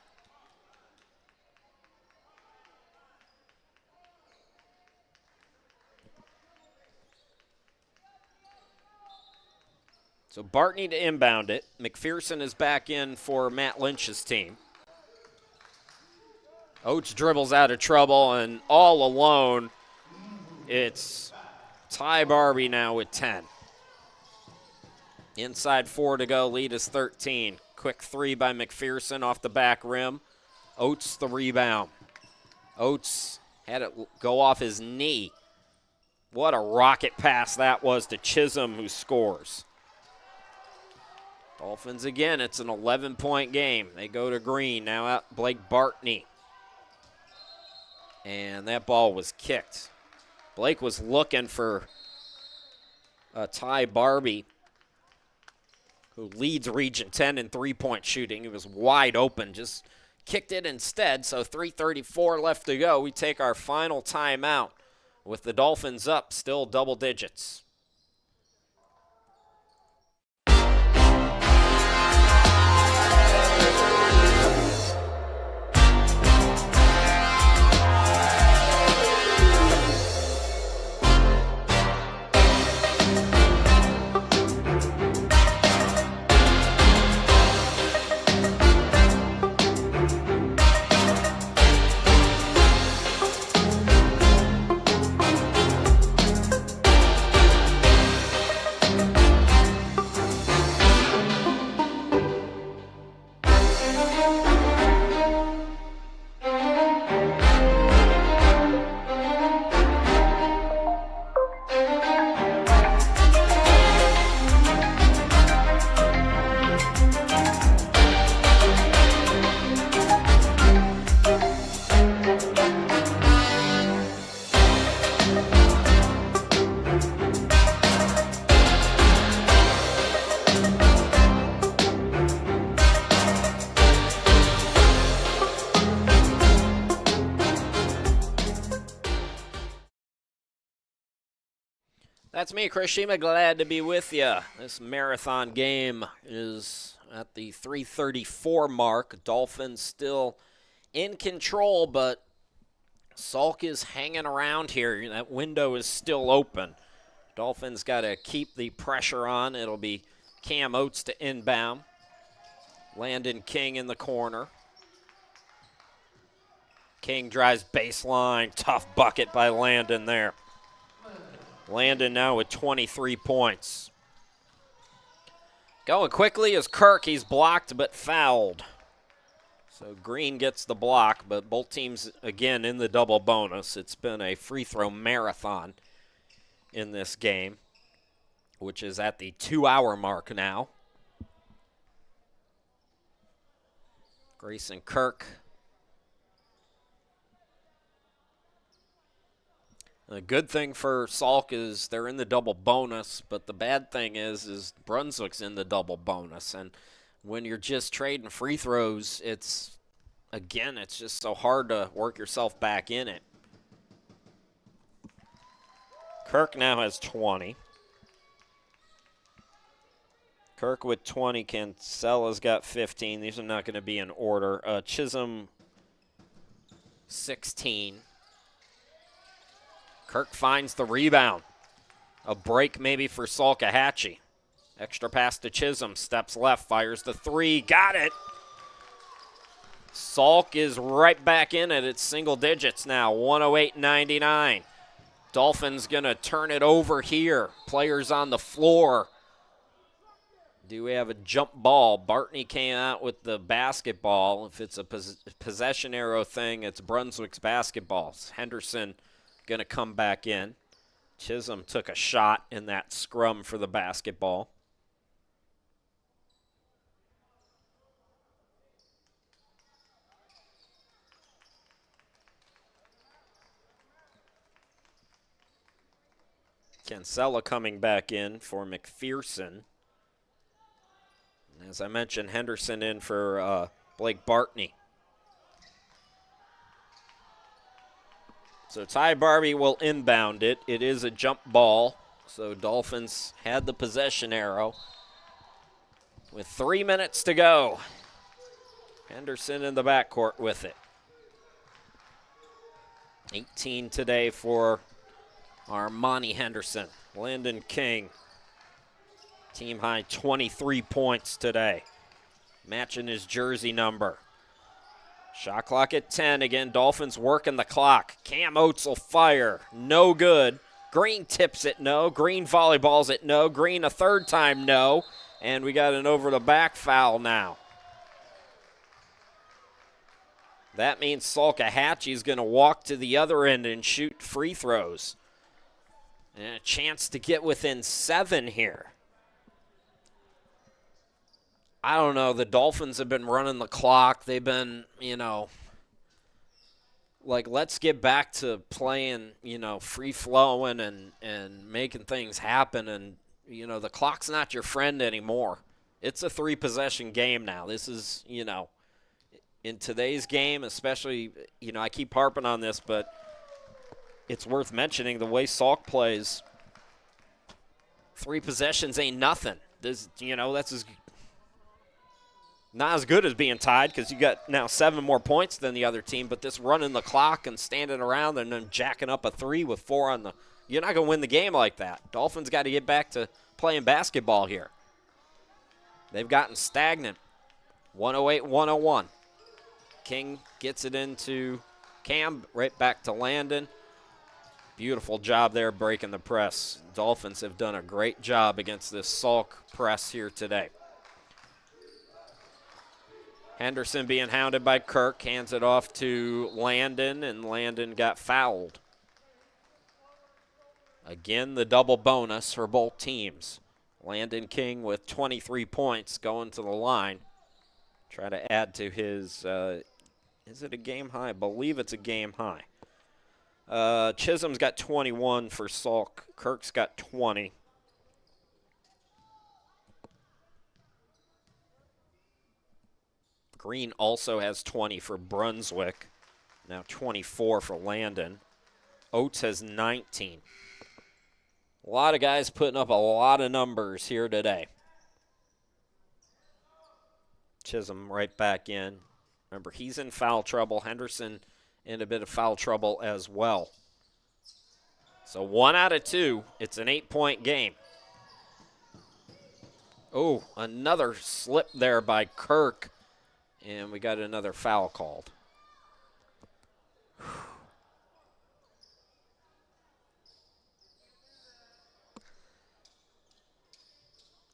So Bartney to inbound it. McPherson is back in for Matt Lynch's team. Oates dribbles out of trouble, and all alone, it's Ty Barbie now with 10. Inside 4 to go, lead is 13. Quick 3 by McPherson off the back rim. Oates the rebound. Oates had it go off his knee. What a rocket pass that was to Chisholm, who scores. Dolphins again, it's an 11-point game. They go to Green, now out Blake Bartney. And that ball was kicked. Blake was looking for Ty Barbie, who leads Region 10 in three-point shooting. He was wide open, just kicked it instead. So 3:34 left to go. We take our final timeout with the Dolphins up, still double digits. That's me, Chris Shima. Glad to be with you. This marathon game is at the 3:34 mark. Dolphins still in control, but Salk is hanging around here. That window is still open. Dolphins got to keep the pressure on. It'll be Cam Oates to inbound. Landon King in the corner. King drives baseline. Tough bucket by Landon there. Landon now with 23 points. Going quickly is Kirk. He's blocked but fouled. So Green gets the block, but both teams, again, in the double bonus. It's been a free throw marathon in this game, which is at the 2-hour mark now. Grayson Kirk. The good thing for Salk is they're in the double bonus, but the bad thing is Brunswick's in the double bonus. And when you're just trading free throws, it's just so hard to work yourself back in it. Kirk now has 20. Kirk with 20. Cancella's got 15. These are not going to be in order. Chisholm, 16. Kirk finds the rebound. A break maybe for Salkehatchie. Extra pass to Chisholm. Steps left, fires the three. Got it. Salk is right back in it. It's single digits now, 108-99. Dolphins going to turn it over here. Players on the floor. Do we have a jump ball? Bartney came out with the basketball. If it's a possession arrow thing, it's Brunswick's basketball. Henderson going to come back in. Chisholm took a shot in that scrum for the basketball. Cancella coming back in for McPherson. As I mentioned, Henderson in for Blake Bartney. So Ty Barbie will inbound it. It is a jump ball. So Dolphins had the possession arrow. With 3 minutes to go. Henderson in the backcourt with it. 18 today for Armani Henderson. Landon King. Team high 23 points today. Matching his jersey number. Shot clock at 10. Again, Dolphins working the clock. Cam Oates will fire. No good. Green tips it no. Green volleyballs it no. Green a third time no. And we got an over-the-back foul now. That means Salkehatchie is going to walk to the other end and shoot free throws. And a chance to get within 7 here. I don't know. The Dolphins have been running the clock. They've been, let's get back to playing, free-flowing and making things happen. And, the clock's not your friend anymore. It's a 3-possession game now. This is, in today's game, especially, I keep harping on this, but it's worth mentioning the way Salk plays. 3 possessions ain't nothing. This, that's not as good as being tied because you got now 7 more points than the other team, but this running the clock and standing around and then jacking up a 3 with 4 on the – you're not going to win the game like that. Dolphins got to get back to playing basketball here. They've gotten stagnant. 108-101. King gets it into Cam, right back to Landon. Beautiful job there breaking the press. Dolphins have done a great job against this Salk press here today. Henderson being hounded by Kirk, hands it off to Landon, and Landon got fouled. Again, the double bonus for both teams. Landon King with 23 points going to the line. Try to add to his, is it a game high? I believe it's a game high. Chisholm's got 21 for Salk. Kirk's got 20. Green also has 20 for Brunswick. Now 24 for Landon. Oates has 19. A lot of guys putting up a lot of numbers here today. Chisholm right back in. Remember, he's in foul trouble. Henderson in a bit of foul trouble as well. So 1 out of 2. It's an 8-point game. Oh, another slip there by Kirk. And we got another foul called.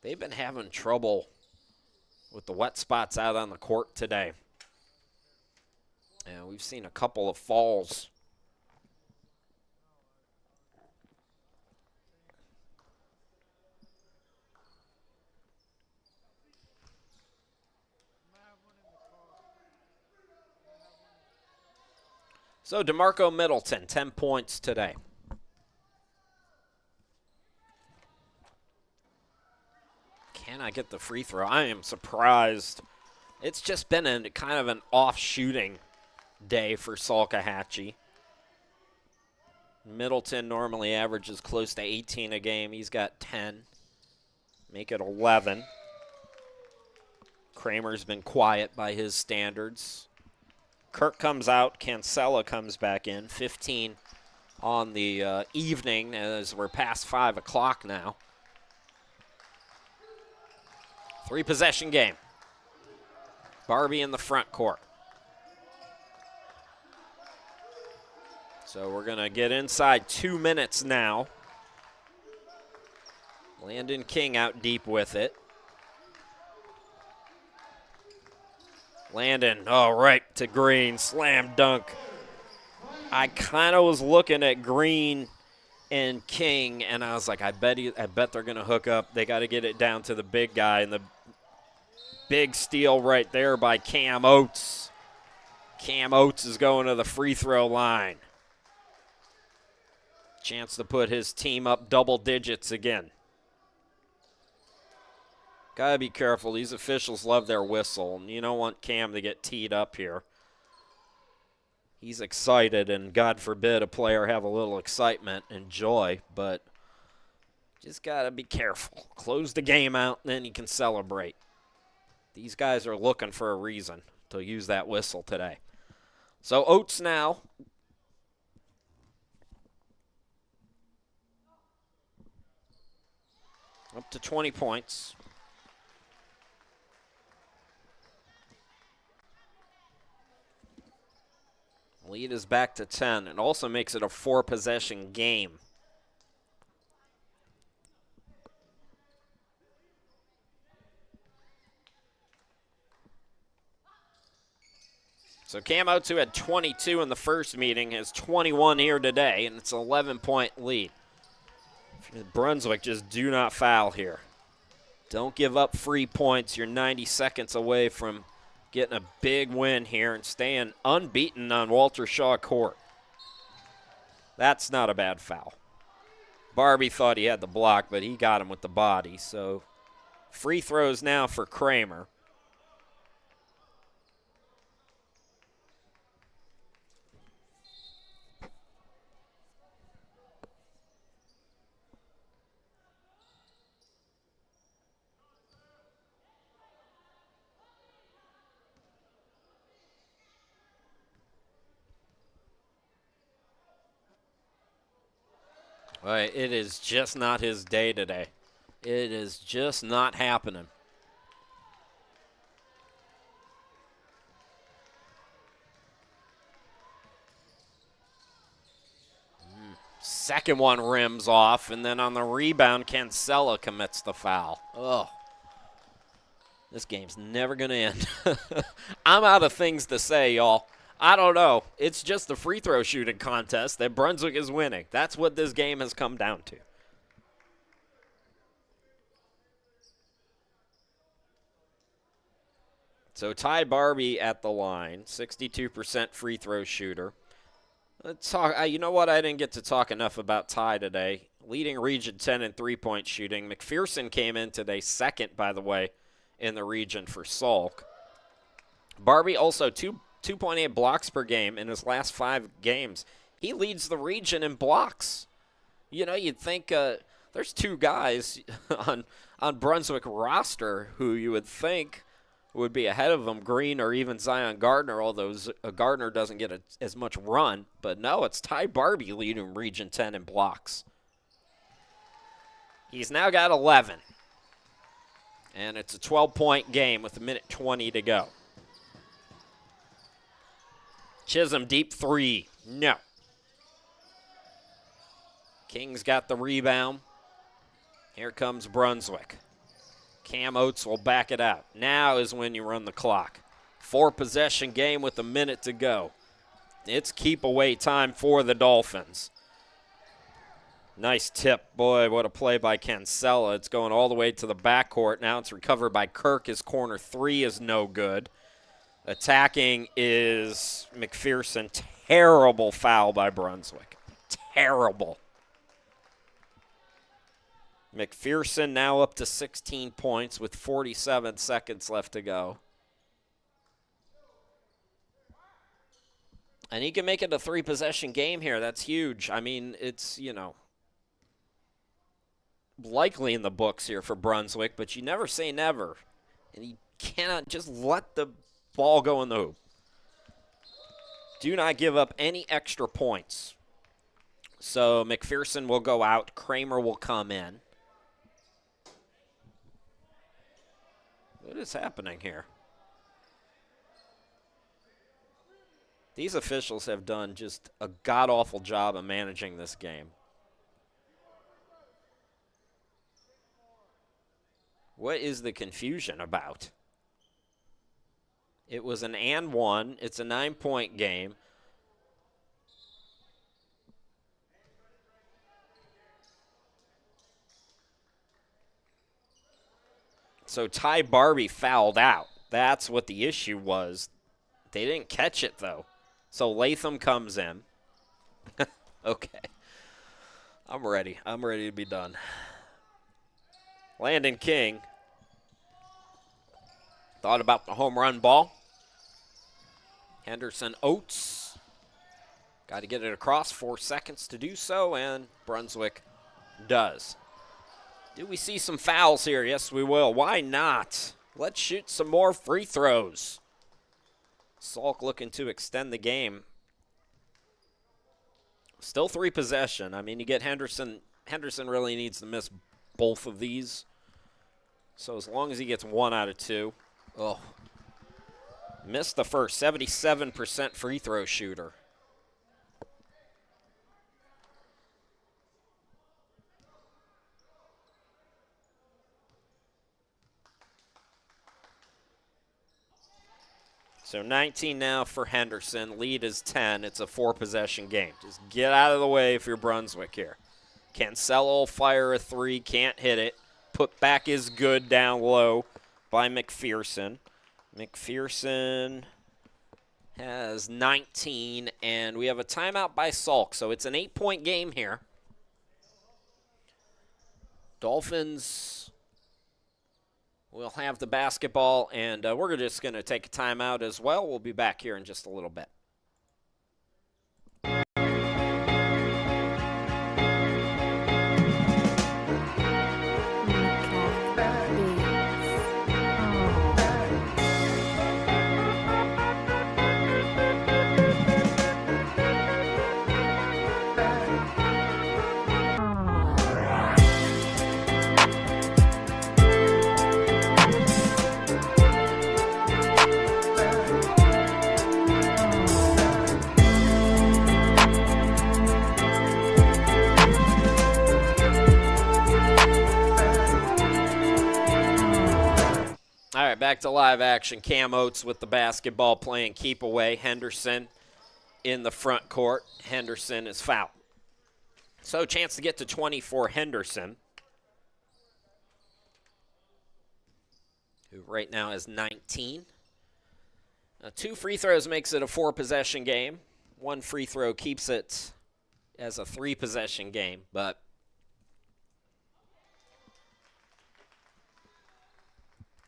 They've been having trouble with the wet spots out on the court today. And we've seen a couple of falls. So DeMarco Middleton, 10 points today. Can I get the free throw? I am surprised. It's just been kind of an off shooting day for Salkehatchie. Middleton normally averages close to 18 a game. He's got 10. Make it 11. Kramer's been quiet by his standards. Kirk comes out. Cancella comes back in. 15 on the evening as we're past 5 o'clock now. 3-possession game. Barbie in the front court. So we're going to get inside 2 minutes now. Landon King out deep with it. Landon, right to Green, slam dunk. I kind of was looking at Green and King, and I was like, I bet they're going to hook up. They got to get it down to the big guy, and the big steal right there by Cam Oates. Cam Oates is going to the free throw line. Chance to put his team up double digits again. Gotta be careful. These officials love their whistle, and you don't want Cam to get teed up here. He's excited, and God forbid a player have a little excitement and joy, but just gotta be careful. Close the game out, and then you can celebrate. These guys are looking for a reason to use that whistle today. So Oates now. Up to 20 points. Lead is back to 10. It also makes it a 4-possession game. So Cam Oates, who had 22 in the first meeting, has 21 here today, and it's an 11-point lead. Brunswick, just do not foul here. Don't give up free points. You're 90 seconds away from getting a big win here and staying unbeaten on Walter Shaw Court. That's not a bad foul. Barbie thought he had the block, but he got him with the body. So free throws now for Kramer. All right, it is just not his day today. It is just not happening. Second one rims off, and then on the rebound, Cancella commits the foul. Oh, this game's never going to end. I'm out of things to say, y'all. I don't know. It's just the free throw shooting contest that Brunswick is winning. That's what this game has come down to. So Ty Barbie at the line, 62% free throw shooter. Let's talk. You know what? I didn't get to talk enough about Ty today. Leading Region 10 in three-point shooting. McPherson came in today second, by the way, in the region for Salk. Barbie also 2.8 blocks per game in his last 5 games. He leads the region in blocks. You know, you'd think there's 2 guys on Brunswick roster who you would think would be ahead of him, Green or even Zion Gardner, although Gardner doesn't get as much run. But no, it's Ty Barbie leading Region 10 in blocks. He's now got 11. And it's a 12-point game with 1:20 to go. Chisholm, deep 3. No. King's got the rebound. Here comes Brunswick. Cam Oates will back it out. Now is when you run the clock. 4-possession game with a minute to go. It's keep away time for the Dolphins. Nice tip. Boy, what a play by Cancella. It's going all the way to the backcourt. Now it's recovered by Kirk. His corner three is no good. Attacking is McPherson. Terrible foul by Brunswick. Terrible. McPherson now up to 16 points with 47 seconds left to go. And he can make it a 3-possession game here. That's huge. I mean, it's, likely in the books here for Brunswick, but you never say never. And you cannot just let the ball go in the hoop. Do not give up any extra points. So McPherson will go out. Kramer will come in. What is happening here? These officials have done just a god-awful job of managing this game. What is the confusion about? It was an and one. It's a 9-point game. So Ty Barbie fouled out. That's what the issue was. They didn't catch it, though. So Latham comes in. Okay. I'm ready. I'm ready to be done. Landon King thought about the home run ball. Henderson Oates. Got to get it across. 4 seconds to do so, and Brunswick does. Do we see some fouls here? Yes, we will. Why not? Let's shoot some more free throws. Salk looking to extend the game. Still 3 possession. I mean, you get Henderson. Henderson really needs to miss both of these. So as long as he gets 1 out of 2. Oh. Missed the first. 77% free throw shooter. So 19 now for Henderson. Lead is 10. It's a 4-possession game. Just get out of the way if you're Brunswick here. Cancelo will fire a 3. Can't hit it. Put back is good down low by McPherson. McPherson has 19, and we have a timeout by Salk. So it's an 8-point game here. Dolphins will have the basketball, and we're just going to take a timeout as well. We'll be back here in just a little bit. All right, back to live action. Cam Oates with the basketball playing keep away. Henderson in the front court. Henderson is fouled. So chance to get to 20 for Henderson, who right now has 19. 2 free throws makes it a 4-possession game. 1 free throw keeps it as a 3-possession game, but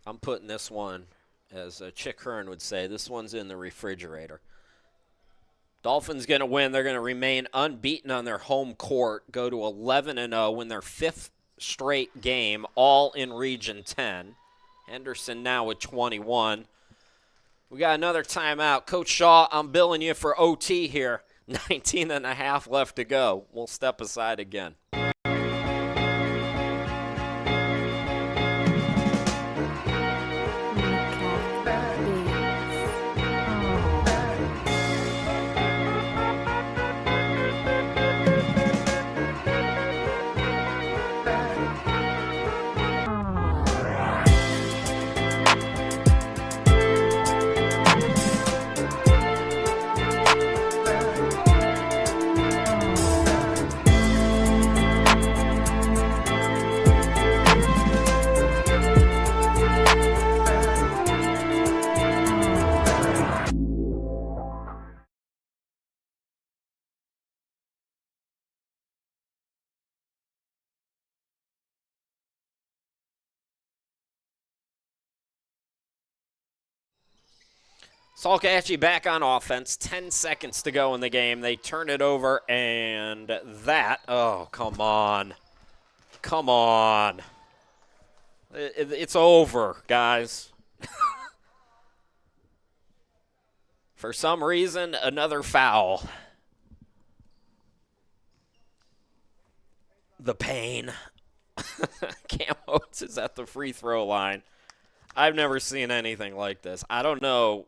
I'm putting this one, as Chick Hearn would say, this one's in the refrigerator. Dolphins going to win. They're going to remain unbeaten on their home court, go to 11-0, win their 5th straight game, all in Region 10. Henderson now with 21. We got another timeout. Coach Shaw, I'm billing you for OT here. 19 and a half left to go. We'll step aside again. Salkehatchie back on offense. 10 seconds to go in the game. They turn it over, and that, oh, come on. Come on. It's over, guys. For some reason, another foul. The pain. Cam Oates is at the free throw line. I've never seen anything like this. I don't know.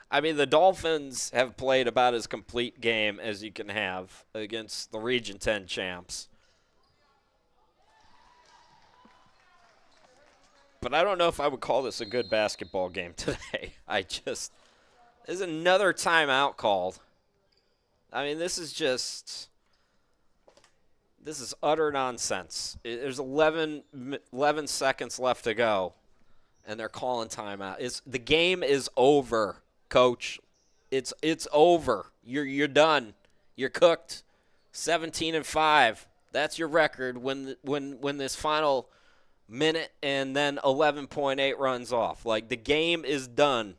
I mean, the Dolphins have played about as complete game as you can have against the Region 10 champs. But I don't know if I would call this a good basketball game today. There's another timeout called. I mean, this is utter nonsense. There's 11 seconds left to go, and they're calling timeout. The game is over, Coach. It's over. You're done. You're cooked. 17-5. That's your record when this final minute and then 11.8 runs off. Like, the game is done.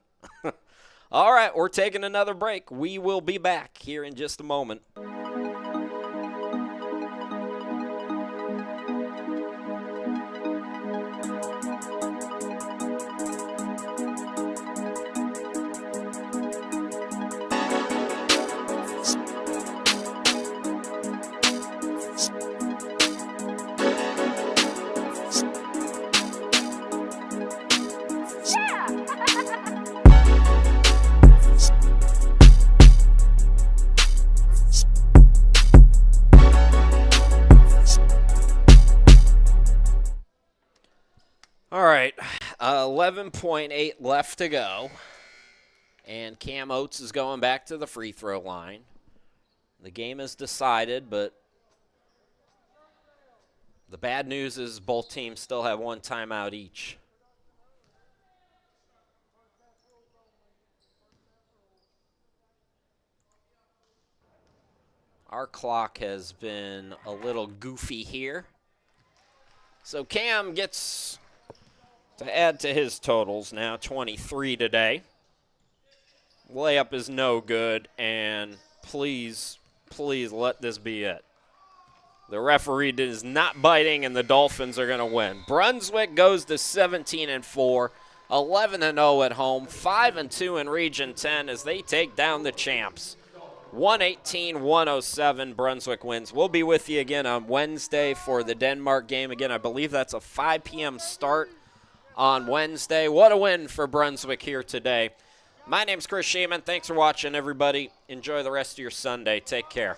All right, we're taking another break. We will be back here in just a moment. All right, 11.8 left to go, and Cam Oates is going back to the free throw line. The game is decided, but the bad news is both teams still have one timeout each. Our clock has been a little goofy here. So Cam gets to add to his totals now, 23 today. Layup is no good, and please, please let this be it. The referee is not biting, and the Dolphins are going to win. Brunswick goes to 17-4, 11-0 at home, 5-2 in Region 10 as they take down the champs. 118-107, Brunswick wins. We'll be with you again on Wednesday for the Denmark game. Again, I believe that's a 5 p.m. start on Wednesday. What a win for Brunswick here today. My name's Chris Sheeman. Thanks for watching, everybody. Enjoy the rest of your Sunday. Take care.